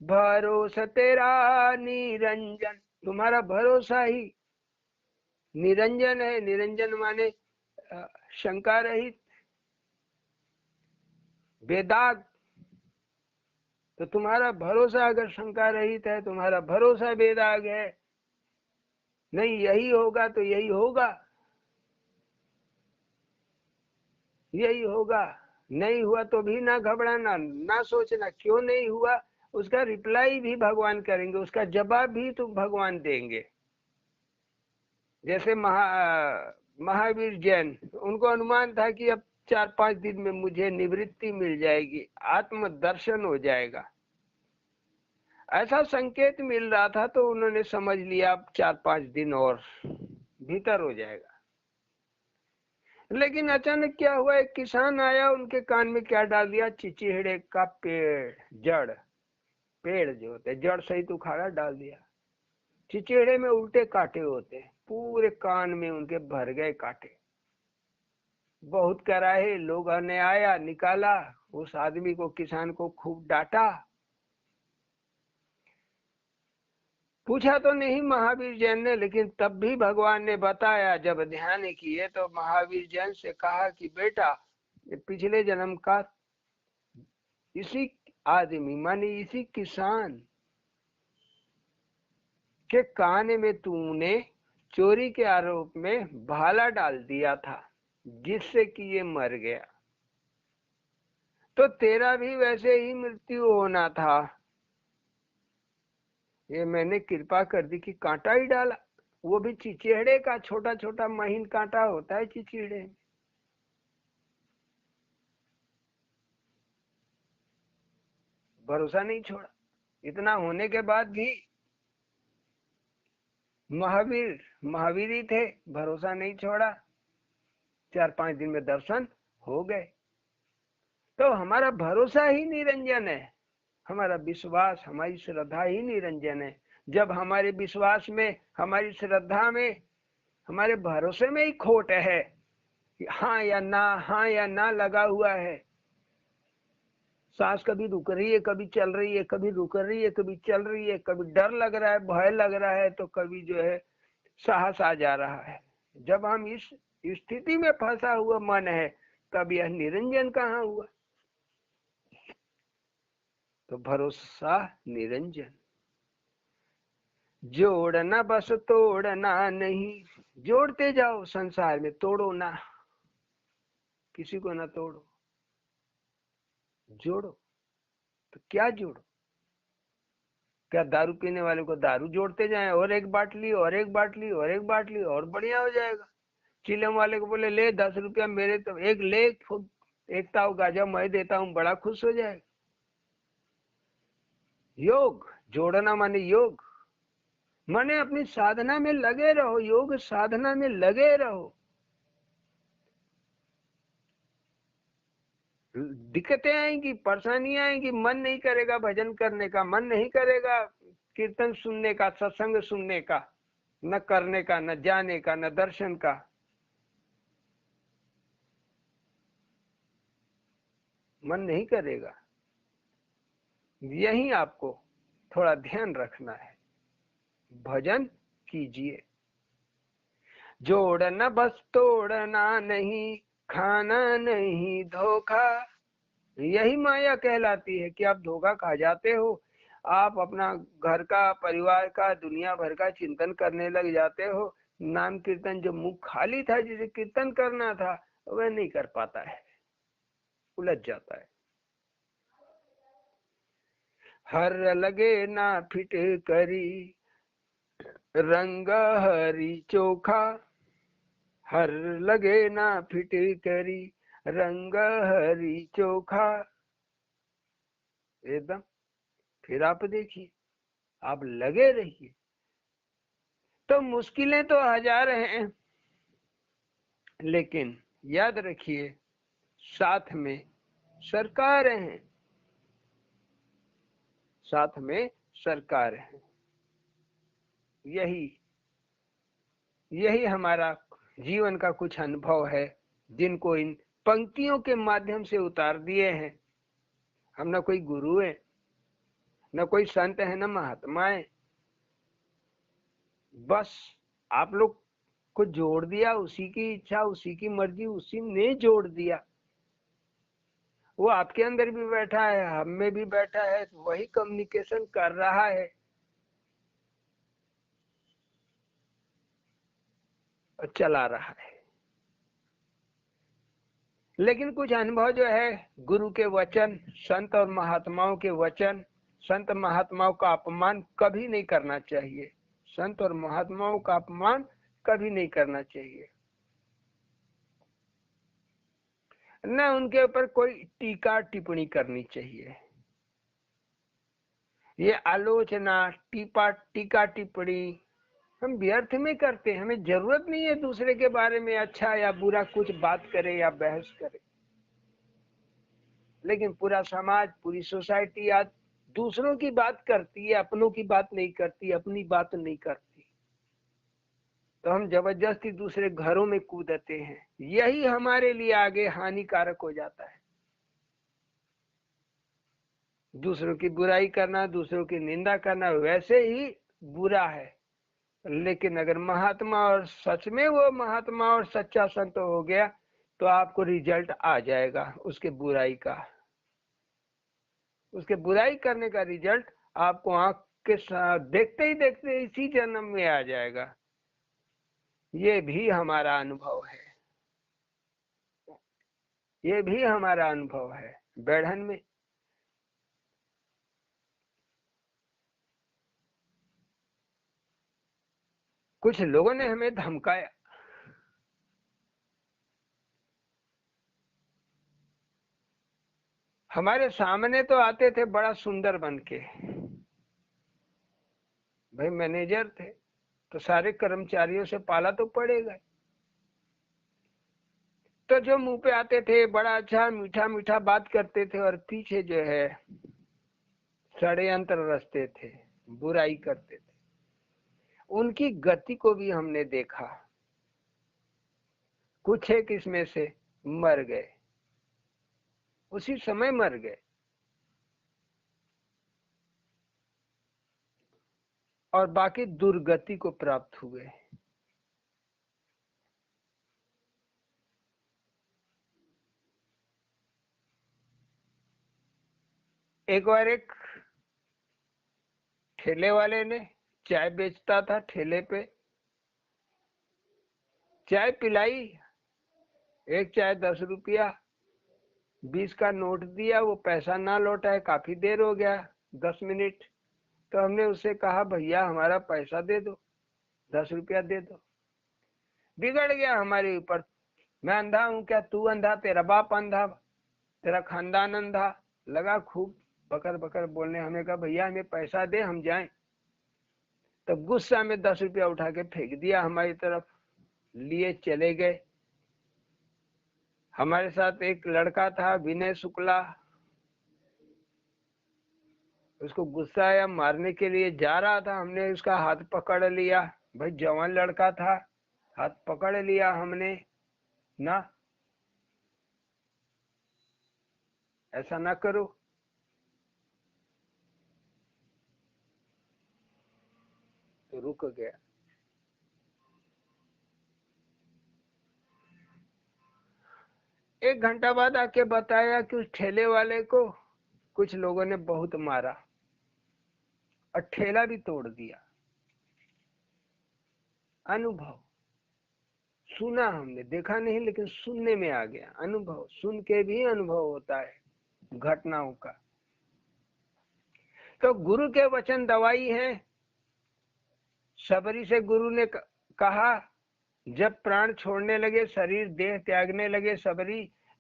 भरोसा तेरा निरंजन। तुम्हारा भरोसा ही निरंजन है। निरंजन माने शंका रहित, बेदाग। तो तुम्हारा भरोसा अगर शंका रहित है, तुम्हारा भरोसा बेदाग है, नहीं यही होगा तो यही होगा, यही होगा। नहीं हुआ तो भी ना घबराना, ना सोचना क्यों नहीं हुआ, उसका रिप्लाई भी भगवान करेंगे, उसका जवाब भी तुम भगवान देंगे। जैसे महावीर जैन, उनको अनुमान था कि अब 4-5 दिन में मुझे निवृत्ति मिल जाएगी, आत्म दर्शन हो जाएगा, ऐसा संकेत मिल रहा था। तो उन्होंने समझ लिया अब 4-5 दिन और भीतर हो जाएगा। लेकिन अचानक क्या हुआ, एक किसान आया, उनके कान में क्या डाल दिया, चिचिहड़े का पेड़, जड़, पेड़ जो होते जड़ सहित उखाड़ा डाल दिया। चिचिहड़े में उल्टे कांटे होते, पूरे कान में उनके भर गए कांटे। बहुत कराहे, लोगों ने आया, निकाला, उस आदमी को, किसान को खूब डांटा। पूछा तो नहीं महावीर जैन ने, लेकिन तब भी भगवान ने बताया, जब ध्यान किए तो महावीर जैन से कहा कि बेटा, ये पिछले जन्म का इसी आदमी माने इसी किसान के कान में तूने चोरी के आरोप में भाला डाल दिया था, जिससे कि ये मर गया। तो तेरा भी वैसे ही मृत्यु होना था, ये मैंने कृपा कर दी कि कांटा ही डाला, वो भी चिचिहड़े का, छोटा छोटा महीन कांटा होता है चिचिहड़े में। भरोसा नहीं छोड़ा। इतना होने के बाद भी महावीर महावीर ही थे, भरोसा नहीं छोड़ा। 4-5 दिन में दर्शन हो गए। तो हमारा भरोसा ही निरंजन है, हमारा विश्वास, हमारी श्रद्धा ही निरंजन है। जब हमारे विश्वास में, हमारी श्रद्धा में, हमारे भरोसे में ही खोट है, हाँ या ना, हाँ या ना लगा हुआ है। सांस कभी रुक रही है, कभी चल रही है, कभी रुक रही है, कभी चल रही है, कभी डर लग रहा है, भय लग रहा है, तो कभी जो है साहस आ जा रहा है। जब हम इस स्थिति में फंसा हुआ मन है, तब यह निरंजन कहाँ हुआ। तो भरोसा निरंजन। जोड़ना बस तोड़ना नहीं, जोड़ते जाओ संसार में, तोड़ो ना, किसी को ना तोड़ो, जोड़ो। तो क्या जोड़ो, क्या दारू पीने वाले को दारू जोड़ते जाएं, और एक बाटली और एक बाटली और एक बाटली, और बढ़िया हो जाएगा। चिलम वाले को बोले ले 10 रुपया मेरे, तो एक ले, एक ताव गाजा मैं देता हूँ, बड़ा खुश हो जाएगा। योग जोड़ना माने योग, माने अपनी साधना में लगे रहो, योग साधना में लगे रहो। दिक्कतें आएंगी, परेशानियां आएंगी, मन नहीं करेगा भजन करने का, मन नहीं करेगा कीर्तन सुनने का, सत्संग सुनने का, न करने का, न जाने का, न दर्शन का। मन नहीं करेगा। यही आपको थोड़ा ध्यान रखना है। भजन कीजिए। जोड़ना बस तोड़ना नहीं, खाना नहीं धोखा। यही माया कहलाती है कि आप धोखा खा जाते हो। आप अपना घर का, परिवार का, दुनिया भर का चिंतन करने लग जाते हो। नाम कीर्तन जो मुंह खाली था, जिसे कीर्तन करना था, वह नहीं कर पाता है, उलझ जाता है। हर लगे ना फिट करी, रंग हरी चोखा। हर लगे ना फिट करी, रंग हरी चोखा। एकदम। फिर आप देखिए, आप लगे रहिए। तो मुश्किलें तो हजार हैं, लेकिन याद रखिए साथ में सरकार है, साथ में सरकार है। यही हमारा जीवन का कुछ अनुभव है, जिनको इन पंक्तियों के माध्यम से उतार दिए हैं। हम न कोई गुरु है, न कोई संत है, न महात्मा है। बस आप लोग को जोड़ दिया, उसी की इच्छा, उसी की मर्जी, उसी ने जोड़ दिया। वो आपके अंदर भी बैठा है, हम में भी बैठा है, वही कम्युनिकेशन कर रहा है और चला रहा है। लेकिन कुछ अनुभव जो है, गुरु के वचन, संत और महात्माओं के वचन, संत महात्माओं का अपमान कभी नहीं करना चाहिए। संत और महात्माओं का अपमान कभी नहीं करना चाहिए। न उनके ऊपर कोई टीका टिप्पणी करनी चाहिए। ये आलोचना, टीका टिप्पणी हम व्यर्थ में करते हैं। हमें जरूरत नहीं है दूसरे के बारे में अच्छा या बुरा कुछ बात करे या बहस करे। लेकिन पूरा समाज, पूरी सोसाइटी आज दूसरों की बात करती है, अपनों की बात नहीं करती, अपनी बात नहीं करती। तो हम जबरदस्ती दूसरे घरों में कूदते हैं। यही हमारे लिए आगे हानिकारक हो जाता है। दूसरों की बुराई करना, दूसरों की निंदा करना वैसे ही बुरा है। लेकिन अगर महात्मा और सच में वो महात्मा और सच्चा संत हो गया, तो आपको रिजल्ट आ जाएगा उसके बुराई का। उसके बुराई करने का रिजल्ट आपको आंख के साथ देखते ही देखते इसी जन्म में आ जाएगा। ये भी हमारा अनुभव है, ये भी हमारा अनुभव है। बैढ़न में कुछ लोगों ने हमें धमकाया। हमारे सामने तो आते थे बड़ा सुंदर बन के, भाई मैनेजर थे तो सारे कर्मचारियों से पाला तो पड़ेगा। तो जो मुंह पे आते थे बड़ा अच्छा मीठा मीठा बात करते थे, और पीछे जो है षड्यंत्र रचते थे, बुराई करते थे। उनकी गति को भी हमने देखा। कुछ एक इसमें से मर गए, उसी समय मर गए, और बाकी दुर्गति को प्राप्त हुए। एक बार एक ठेले वाले ने, चाय बेचता था ठेले पे, चाय पिलाई। एक चाय 10 रुपया, 20 का नोट दिया, वो पैसा ना लौटा है, काफी देर हो गया, 10 मिनट। तो हमने उससे कहा भैया हमारा पैसा दे दो, 10 रुपया दे दो। बिगड़ गया हमारे ऊपर, मैं अंधा हूं क्या, तू अंधा, तेरा बाप अंधा, तेरा खानदान अंधा। लगा खूब बकर बकर बोलने। हमने कहा भैया हमें पैसा दे, हम जाएं। तो गुस्सा में 10 रुपया उठा के फेंक दिया हमारी तरफ, लिए चले गए। हमारे साथ एक लड़का था, विनय शुक्ला, उसको गुस्सा आया, मारने के लिए जा रहा था, हमने उसका हाथ पकड़ लिया। भाई जवान लड़का था, हाथ पकड़ लिया हमने ना, ऐसा ना करो। तो रुक गया। एक घंटा बाद आके बताया कि उस ठेले वाले को कुछ लोगों ने बहुत मारा और ठेला भी तोड़ दिया। अनुभव, सुना हमने, देखा नहीं, लेकिन सुनने में आ गया। अनुभव, सुन के भी अनुभव होता है घटनाओं का। तो गुरु के वचन दवाई है। सबरी से गुरु ने कहा, जब प्राण छोड़ने लगे, शरीर देह त्यागने लगे सबरी,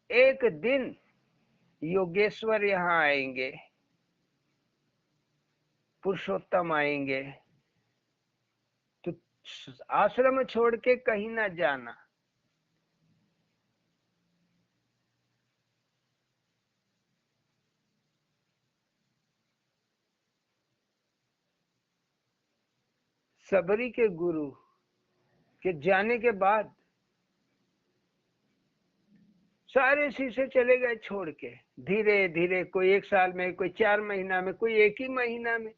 एक दिन योगेश्वर यहाँ आएंगे, पुरुषोत्तम आएंगे, तो आश्रम छोड़ के कहीं ना जाना। सबरी के गुरु के जाने के बाद सारे शीशे चले गए छोड़ के, धीरे धीरे, कोई 1 साल में, कोई 4 महीना में, कोई 1 ही महीना में।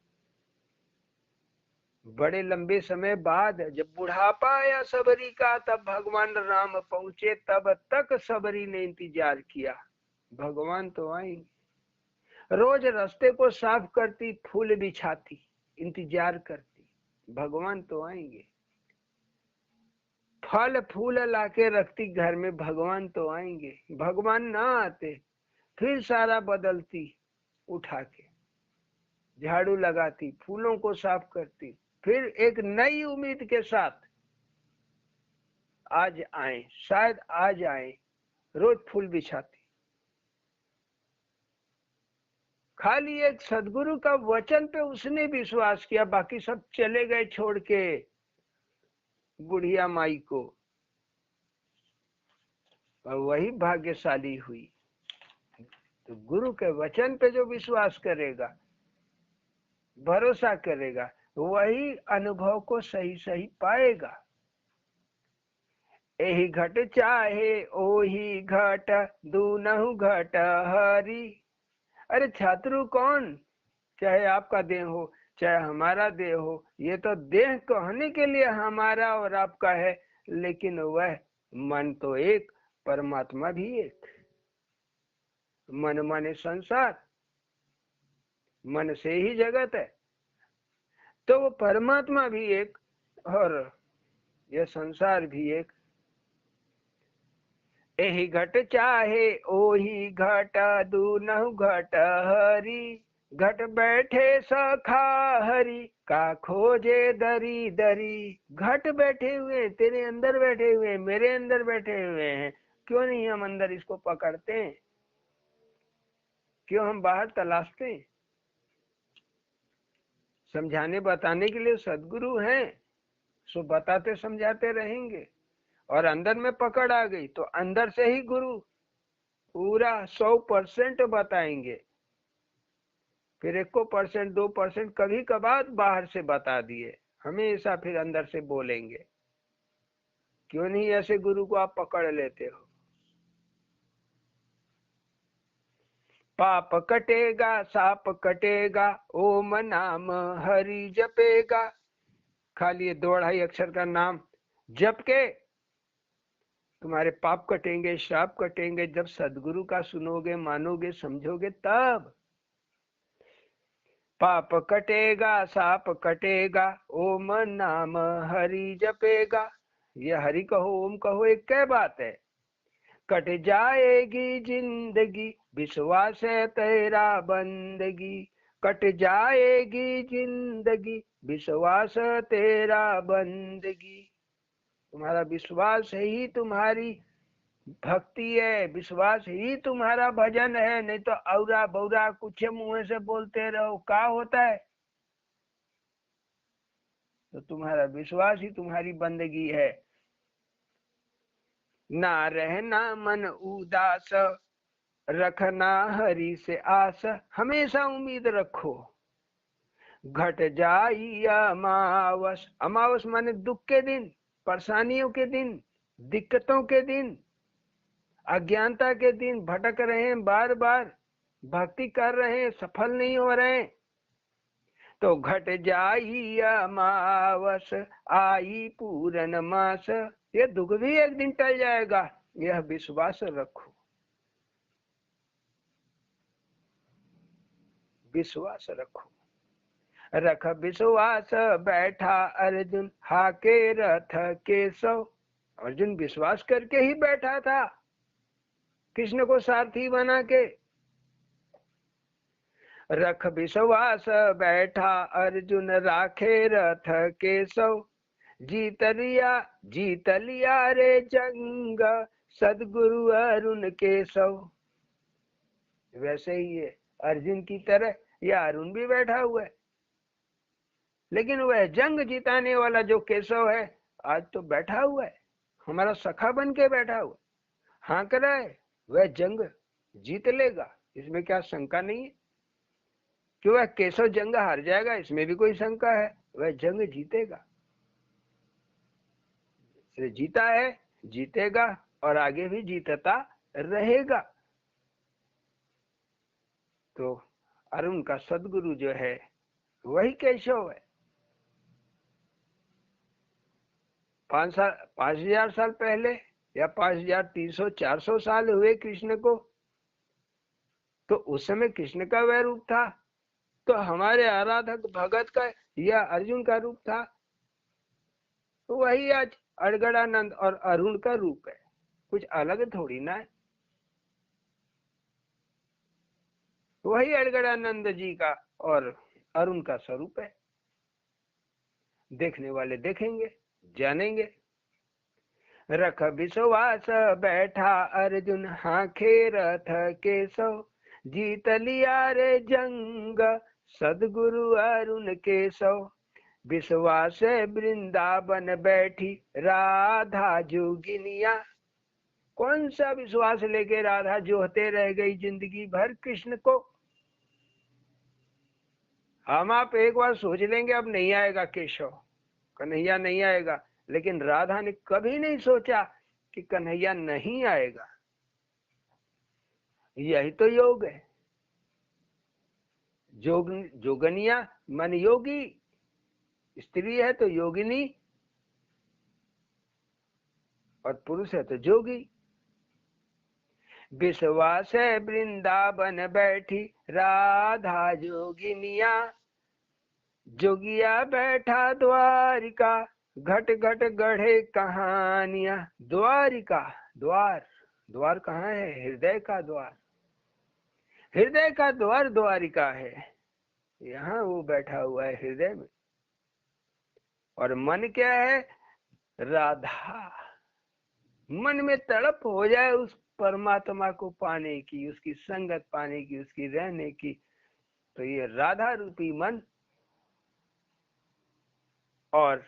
बड़े लंबे समय बाद जब बुढ़ापा आया सबरी का, तब भगवान राम पहुंचे। तब तक सबरी ने इंतजार किया, भगवान तो आएंगे। रोज रास्ते को साफ करती, फूल बिछाती, इंतजार करती, भगवान तो आएंगे। फल फूल लाके रखती घर में, भगवान तो आएंगे। भगवान ना आते, फिर सारा बदलती, उठा के झाड़ू लगाती, फूलों को साफ करती, फिर एक नई उम्मीद के साथ आज आए, शायद आज आए, रोज फूल बिछाती। खाली एक सदगुरु का वचन पे उसने विश्वास किया, बाकी सब चले गए छोड़ के बुढ़िया माई को। और वही भाग्यशाली हुई। तो गुरु के वचन पे जो विश्वास करेगा, भरोसा करेगा, वही अनुभव को सही सही पाएगा। एही घट चाहे ओही घट, दूनहु घट हरी। अरे छात्रु कौन, चाहे आपका देह हो चाहे हमारा देह हो, ये तो देह कहने के लिए हमारा और आपका है, लेकिन वह मन तो एक, परमात्मा भी एक। मन माने संसार, मन से ही जगत है, तो वो परमात्मा भी एक और यह संसार भी एक। एही घट चाहे ओही घट, दूनहु घट हरी। घट बैठे सखा हरि, का खोजे दरी दरी। घट बैठे हुए, तेरे अंदर बैठे हुए, मेरे अंदर बैठे हुए हैं, क्यों नहीं हम अंदर इसको पकड़ते हैं? क्यों हम बाहर तलाशते हैं? समझाने बताने के लिए सदगुरु हैं, सो बताते समझाते रहेंगे। और अंदर में पकड़ आ गई तो अंदर से ही गुरु पूरा 100% बताएंगे। फिर 1% 2% कभी कभार बाहर से बता दिए, हमेशा फिर अंदर से बोलेंगे। क्यों नहीं ऐसे गुरु को आप पकड़ लेते हो? पाप कटेगा, साप कटेगा, ओम नाम हरि जपेगा। खाली ये 2-2.5 अक्षर का नाम जप के तुम्हारे पाप कटेंगे, श्राप कटेंगे। जब सदगुरु का सुनोगे, मानोगे, समझोगे, तब पाप कटेगा, साप कटेगा, ओम नाम हरि जपेगा। ये हरि कहो, ओम कहो, एक क्या बात है। कट जाएगी जिंदगी, विश्वास है तेरा बंदगी। कट जाएगी जिंदगी, विश्वास तेरा बंदगी। तुम्हारा विश्वास ही तुम्हारी भक्ति है, विश्वास ही तुम्हारा भजन है। नहीं तो औरा बौरा कुछ मुंह से बोलते रहो, क्या होता है? तो तुम्हारा विश्वास ही तुम्हारी बंदगी है। ना रहना मन उदास, रखना हरि से आस। हमेशा उम्मीद रखो, घट जाई अमावस, अमावस माने दुख के दिन, परेशानियों के दिन, दिक्कतों के दिन, अज्ञानता के दिन, भटक रहे हैं, बार बार भक्ति कर रहे हैं, सफल नहीं हो रहे हैं, तो घट जाई अमावस आई पूरन मास, ये दुख भी एक दिन टल जाएगा, यह विश्वास रखो, विश्वास रखो। रख विश्वास बैठा अर्जुन हाके रथ केशव, अर्जुन विश्वास करके ही बैठा था कृष्ण को सारथी बना के। रख विश्वास बैठा अर्जुन राखे रथ केशव, जीत लिया रे जंग सदगुरु अरुण केशव। वैसे ही है अर्जुन की तरह यह अरुण भी बैठा हुआ है, लेकिन वह जंग जिताने वाला जो केशव है आज तो बैठा हुआ है, हमारा सखा बन के बैठा हुआ, हाँक रहा है, वह जंग जीत लेगा, इसमें क्या शंका नहीं है कि वह केशव जंग हार जाएगा, इसमें भी कोई शंका है, वह जंग जीतेगा, जीता है, जीतेगा और आगे भी जीतता रहेगा। तो अरुण का सदगुरु जो है वही केशव है। 5,000 साल पहले या 5,300-400 साल हुए कृष्ण को, तो उस समय कृष्ण का वह रूप था, तो हमारे आराधक भगत का या अर्जुन का रूप था, तो वही आज अड़गड़ानंद और अरुण का रूप है, कुछ अलग थोड़ी ना है। वही अड़गड़ानंद जी का और अरुण का स्वरूप है, देखने वाले देखेंगे, जानेंगे। रख विश्वास बैठा अर्जुन हाखे रथ केशव, जीत लिया रे जंग सदगुरु अरुण केशव। विश्वास वृंदावन बैठी राधा जोगिनिया, कौन सा विश्वास लेके राधा जोहते रह गई जिंदगी भर कृष्ण को। हम आप एक बार सोच लेंगे अब नहीं आएगा केशव, कन्हैया नहीं आएगा, लेकिन राधा ने कभी नहीं सोचा कि कन्हैया नहीं आएगा। यही तो योग है। जोगनिया मन योगी, स्त्री है तो योगिनी और पुरुष है तो जोगी। विश्वास है वृंदावन बैठी राधा जोगिनिया, जोगिया बैठा द्वारिका घट घट गढ़े कहानियां। द्वारिका, द्वार, द्वार कहाँ है? हृदय का द्वार, हृदय का द्वार द्वारिका है, यहाँ वो बैठा हुआ है हृदय में। और मन क्या है? राधा। मन में तड़प हो जाए उस परमात्मा को पाने की, उसकी संगत पाने की, उसकी रहने की, तो ये राधा रूपी मन और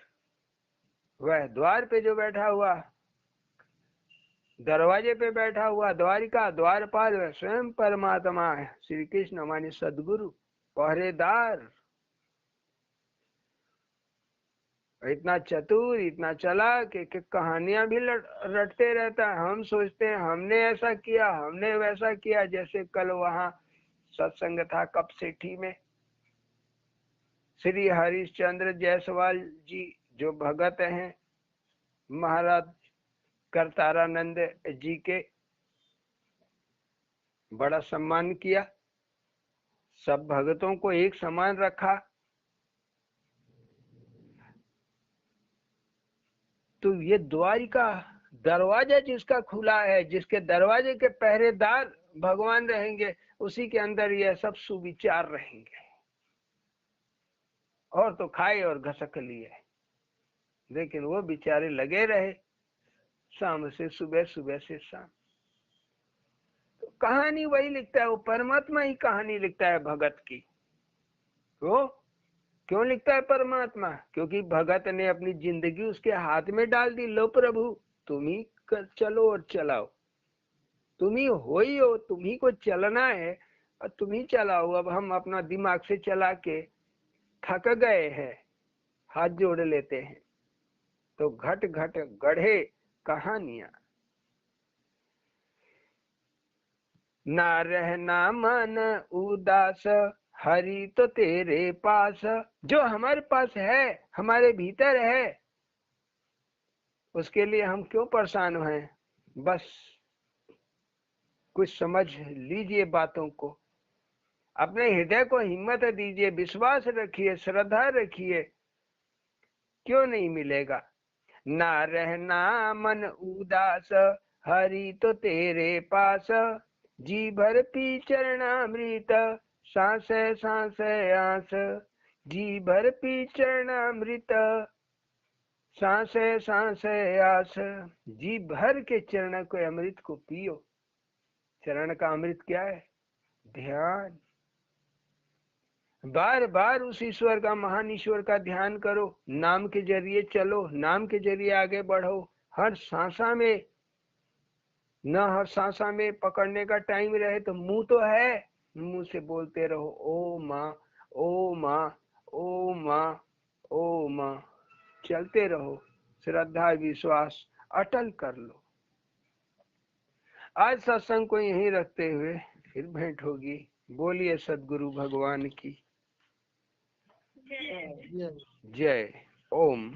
वह द्वार पे जो बैठा हुआ, दरवाजे पे बैठा हुआ द्वारिका द्वारपाल, वह स्वयं परमात्मा है, श्री कृष्ण माने सदगुरु, पहरेदार। इतना चतुर, इतना चालाक कि कहानियां भी रटते रहता है। हम सोचते हैं हमने ऐसा किया, हमने वैसा किया। जैसे कल वहां सत्संग था कपसेठी में, श्री हरिश्चंद्र जायसवाल जी जो भगत हैं महाराज करतारानंद जी के, बड़ा सम्मान किया, सब भगतों को एक समान रखा। तो ये द्वारिका दरवाजा जिसका खुला है, जिसके दरवाजे के पहरेदार भगवान रहेंगे, उसी के अंदर यह सब सुविचार रहेंगे। और तो खाए और घसक लिए, लेकिन वो बेचारे लगे रहे शाम से सुबह, सुबह से शाम। तो कहानी वही लिखता है, वो परमात्मा ही कहानी लिखता है भगत की। वो क्यों लिखता है परमात्मा? क्योंकि भगत ने अपनी जिंदगी उसके हाथ में डाल दी। लो प्रभु, तुम ही चलो और चलाओ, तुम ही हो, तुम ही को चलना है और तुम ही चलाओ। अब हम अपना दिमाग से चला के थक गए हैं, हाथ जोड़ लेते हैं। तो घट घट गढ़े कहानियां, ना रहना मन उदास, हरि तो तेरे पास। जो हमारे पास है, हमारे भीतर है, उसके लिए हम क्यों परेशान हैं? बस कुछ समझ लीजिए बातों को, अपने हृदय को हिम्मत दीजिए, विश्वास रखिए, श्रद्धा रखिए, क्यों नहीं मिलेगा। ना रहना मन उदास, हरि तो तेरे पास। जी भर पी चरणामृत, सांसे सांसे आस। जी भर पी चरणामृत, सांसे सांसे आस। जी भर के चरण को, अमृत को पियो। चरण का अमृत क्या है? ध्यान। बार बार उस ईश्वर का, महान ईश्वर का ध्यान करो, नाम के जरिए चलो, नाम के जरिए आगे बढ़ो। हर सांसा में, न हर सांसा में पकड़ने का टाइम रहे तो मुंह तो है, मुंह से बोलते रहो, ओ माँ, ओ माँ, ओ माँ, ओ माँ। चलते रहो, श्रद्धा विश्वास अटल कर लो। आज सत्संग को यहीं रखते हुए फिर भेंट होगी। बोलिए सद्गुरु भगवान की जय। ओम।